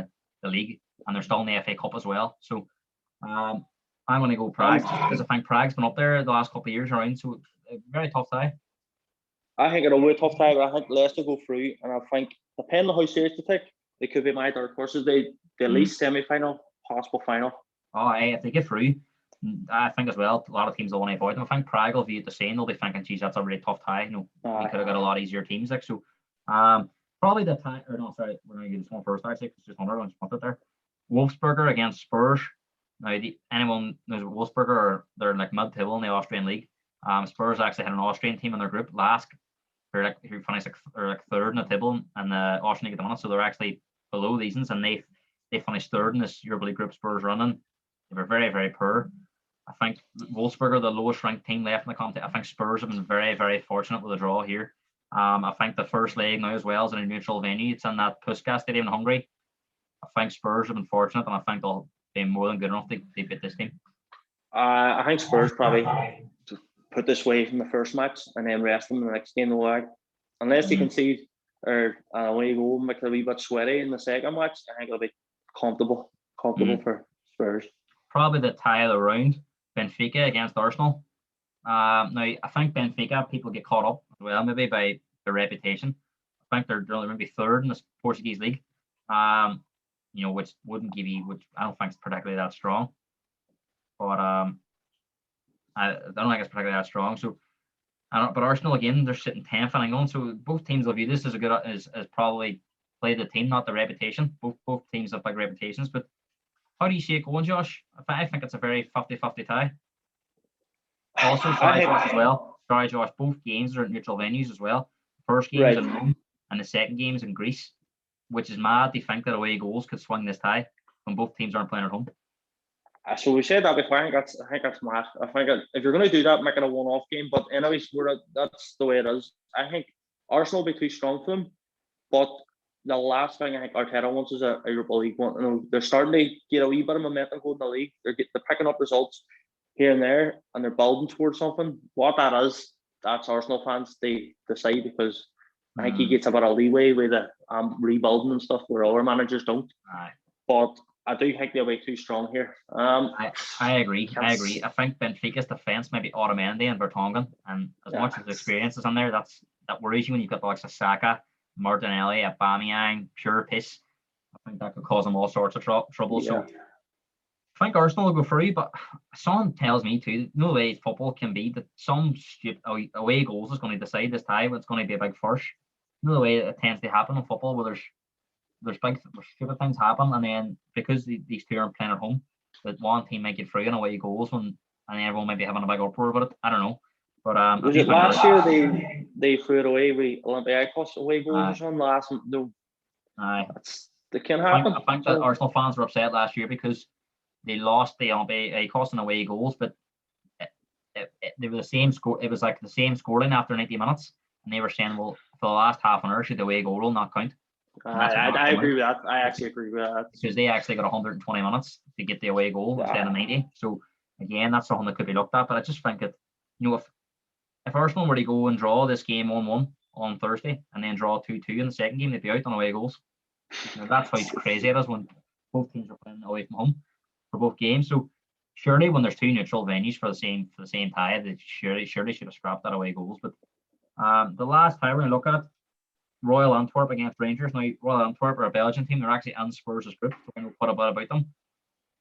the league, and they're still in the FA Cup as well. So I'm going to go Prague, because I think Prague's been up there the last couple of years around, so a very tough tie. I think it'll be a tough tie, but I think Leicester go through, and I think, depending on how serious they take, they could be my dark horses. They at least semi-final, possible final. If they get through, I think as well, a lot of teams will want to avoid them. I think Prague will view it the same. They'll be thinking, geez, that's a really tough tie. We could have got a lot easier teams. So probably the tie, or no, sorry, we're going to do this one first, actually, because just another one just put it there. Wolfsburger against Spurs. Now, anyone knows Wolfsburger, they're like mid-table in the Austrian league. Spurs actually had an Austrian team in their group last, who finished third in the table in the Austrian league at the minute. So they're actually below these ones, and they finished third in this Europa League group. Spurs running. They were very, very poor. I think Wolfsburg are the lowest ranked team left in the competition. I think Spurs have been very, very fortunate with the draw here. I think the first leg now as well is in a neutral venue. It's in that Puskás Stadium in Hungary. I think Spurs have been fortunate, and I think they'll be more than good enough to beat this team. I think Spurs probably put this away from the first match and then rest them in the next game. Unless you can see or away goal make it a wee bit sweaty in the second match, I think it'll be comfortable for Spurs. Probably the tie of the round, Benfica against Arsenal. Now, I think Benfica, people get caught up as well, maybe by their reputation. I think they're only maybe third in the Portuguese league, which wouldn't give you, which I don't think is particularly that strong. But I don't think it's particularly that strong. So, but Arsenal again, they're sitting 10th and on. So both teams will view this as a good as probably play the team, not the reputation. Both teams have big reputations. But how do you see it going, Josh? I think it's a very 50-50 tie. Also, sorry, Josh, as well. Sorry, Josh. Both games are at neutral venues as well. First game is in Rome, and the second game is in Greece, which is mad to think that away goals could swing this tie when both teams aren't playing at home. So we said that before. I think that's mad. I think if you're going to do that, make it a one-off game. But anyways, that's the way it is. I think Arsenal will be too strong for them. But the last thing I think Arteta wants is a Europa League one. They're starting to get a wee bit of momentum going in the league. They're picking up results here and there, and they're building towards something. What that is, that's Arsenal fans. They decide, because I think he gets a bit of leeway with the rebuilding and stuff where other managers don't. But I do think they'll be too strong here. I agree. I think Benfica's defence might be Otamendi and Vertonghen, and as much as the experience is on there, that worries you when you've got the likes of Saka, Martinelli, Aubameyang, pure piss. I think that could cause them all sorts of trouble. So I think Arsenal will go free, but someone tells me too, no way football can be that some stupid away goals is going to decide this tie, but it's going to be a big first. No way it tends to happen in football where there's stupid things happen, and then because these two aren't playing at home, that one team might get free on away goals and everyone might be having a big uproar about it. I don't know. But was it last year they threw it away with Olympiacos away goals or something last? No, that can happen. I think that Arsenal fans were upset last year because they lost the Olympiacos in away goals, but they were the same score. It was like the same scoreline after 90 minutes, and they were saying, well, for the last half an hour, should the away goal will not count. I agree with that. I actually agree with that. Because they actually got 120 minutes to get the away goal instead of 90. So again, that's something that could be looked at. But I just think that, if Arsenal were to go and draw this game 1-1 on Thursday and then draw 2-2 in the second game, they'd be out on away goals. That's how crazy it is when both teams are playing away from home for both games. So surely when there's two neutral venues for the same tie, they surely should have scrapped that away goals. But the last tie we're going to look at, Royal Antwerp against Rangers. Now, Royal Antwerp are a Belgian team. They're actually in Spurs' group. We're going to put a bit about them.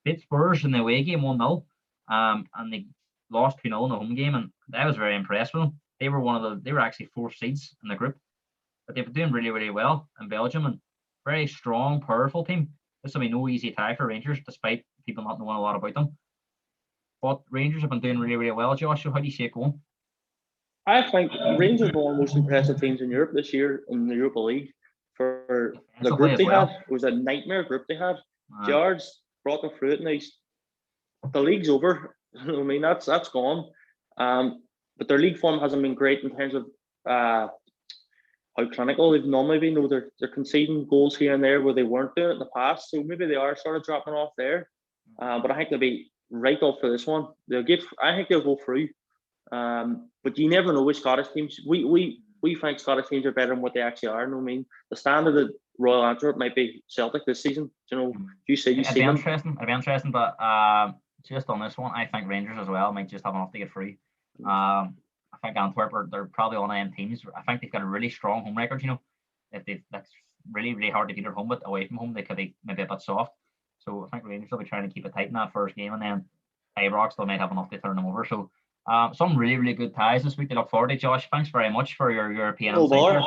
Beat Spurs in the away game 1-0, and they lost 2-0 in the home game, and I was very impressed with them. They were actually 4th seeds in the group, but they've been doing really, really well in Belgium, and very strong, powerful team. This will be no easy tie for Rangers, despite people not knowing a lot about them. But Rangers have been doing really, really well. Josh, how do you see it going? I think Rangers were one of the most impressive teams in Europe this year in the Europa League. For the group they had, it was a nightmare group they had. George brought them through it, and the league's over. I mean, that's gone. But their league form hasn't been great in terms of how clinical they've normally been. They're conceding goals here and there where they weren't doing it in the past. So maybe they are sort of dropping off there. But I think they'll be right up for this one. I think they'll go through. But you never know with Scottish teams. We think Scottish teams are better than what they actually are. I mean, the standard of Royal Antwerp might be Celtic this season. You see it'd be interesting, but just on this one, I think Rangers as well might just have enough to get free. I think Antwerp they're probably one of them teams. I think they've got a really strong home record. That's really, really hard to beat at home, but away from home they could be maybe a bit soft. So I think Rangers will be trying to keep it tight in that first game, and then Ibrox they might have enough to turn them over. So some really, really good ties this week to look forward to. Josh, thanks very much for your European insight.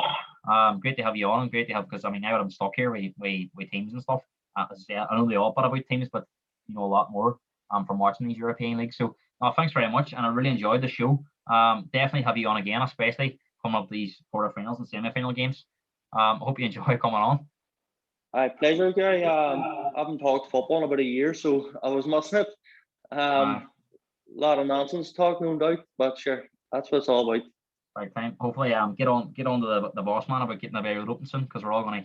Great to have you on, and great to have, because now I'm stuck here with teams and stuff. I know they all bit about teams, but you know a lot more from watching these European leagues. So thanks very much, and I really enjoyed the show. Definitely have you on again, especially coming up these quarterfinals and semi-final games. I hope you enjoy coming on. Pleasure, Gary. I haven't talked football in about a year, so I was missing it. A lot of nonsense talk, no doubt, but sure, that's what it's all about. Right time. Hopefully, get on to the boss man about getting the very open soon, because we're all gonna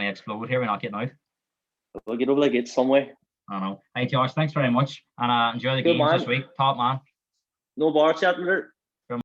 explode here. We're not getting out. We'll get over the gates some way. I know. Hey, Josh, thanks very much, and enjoy the games this week. Top man. No bar chat later.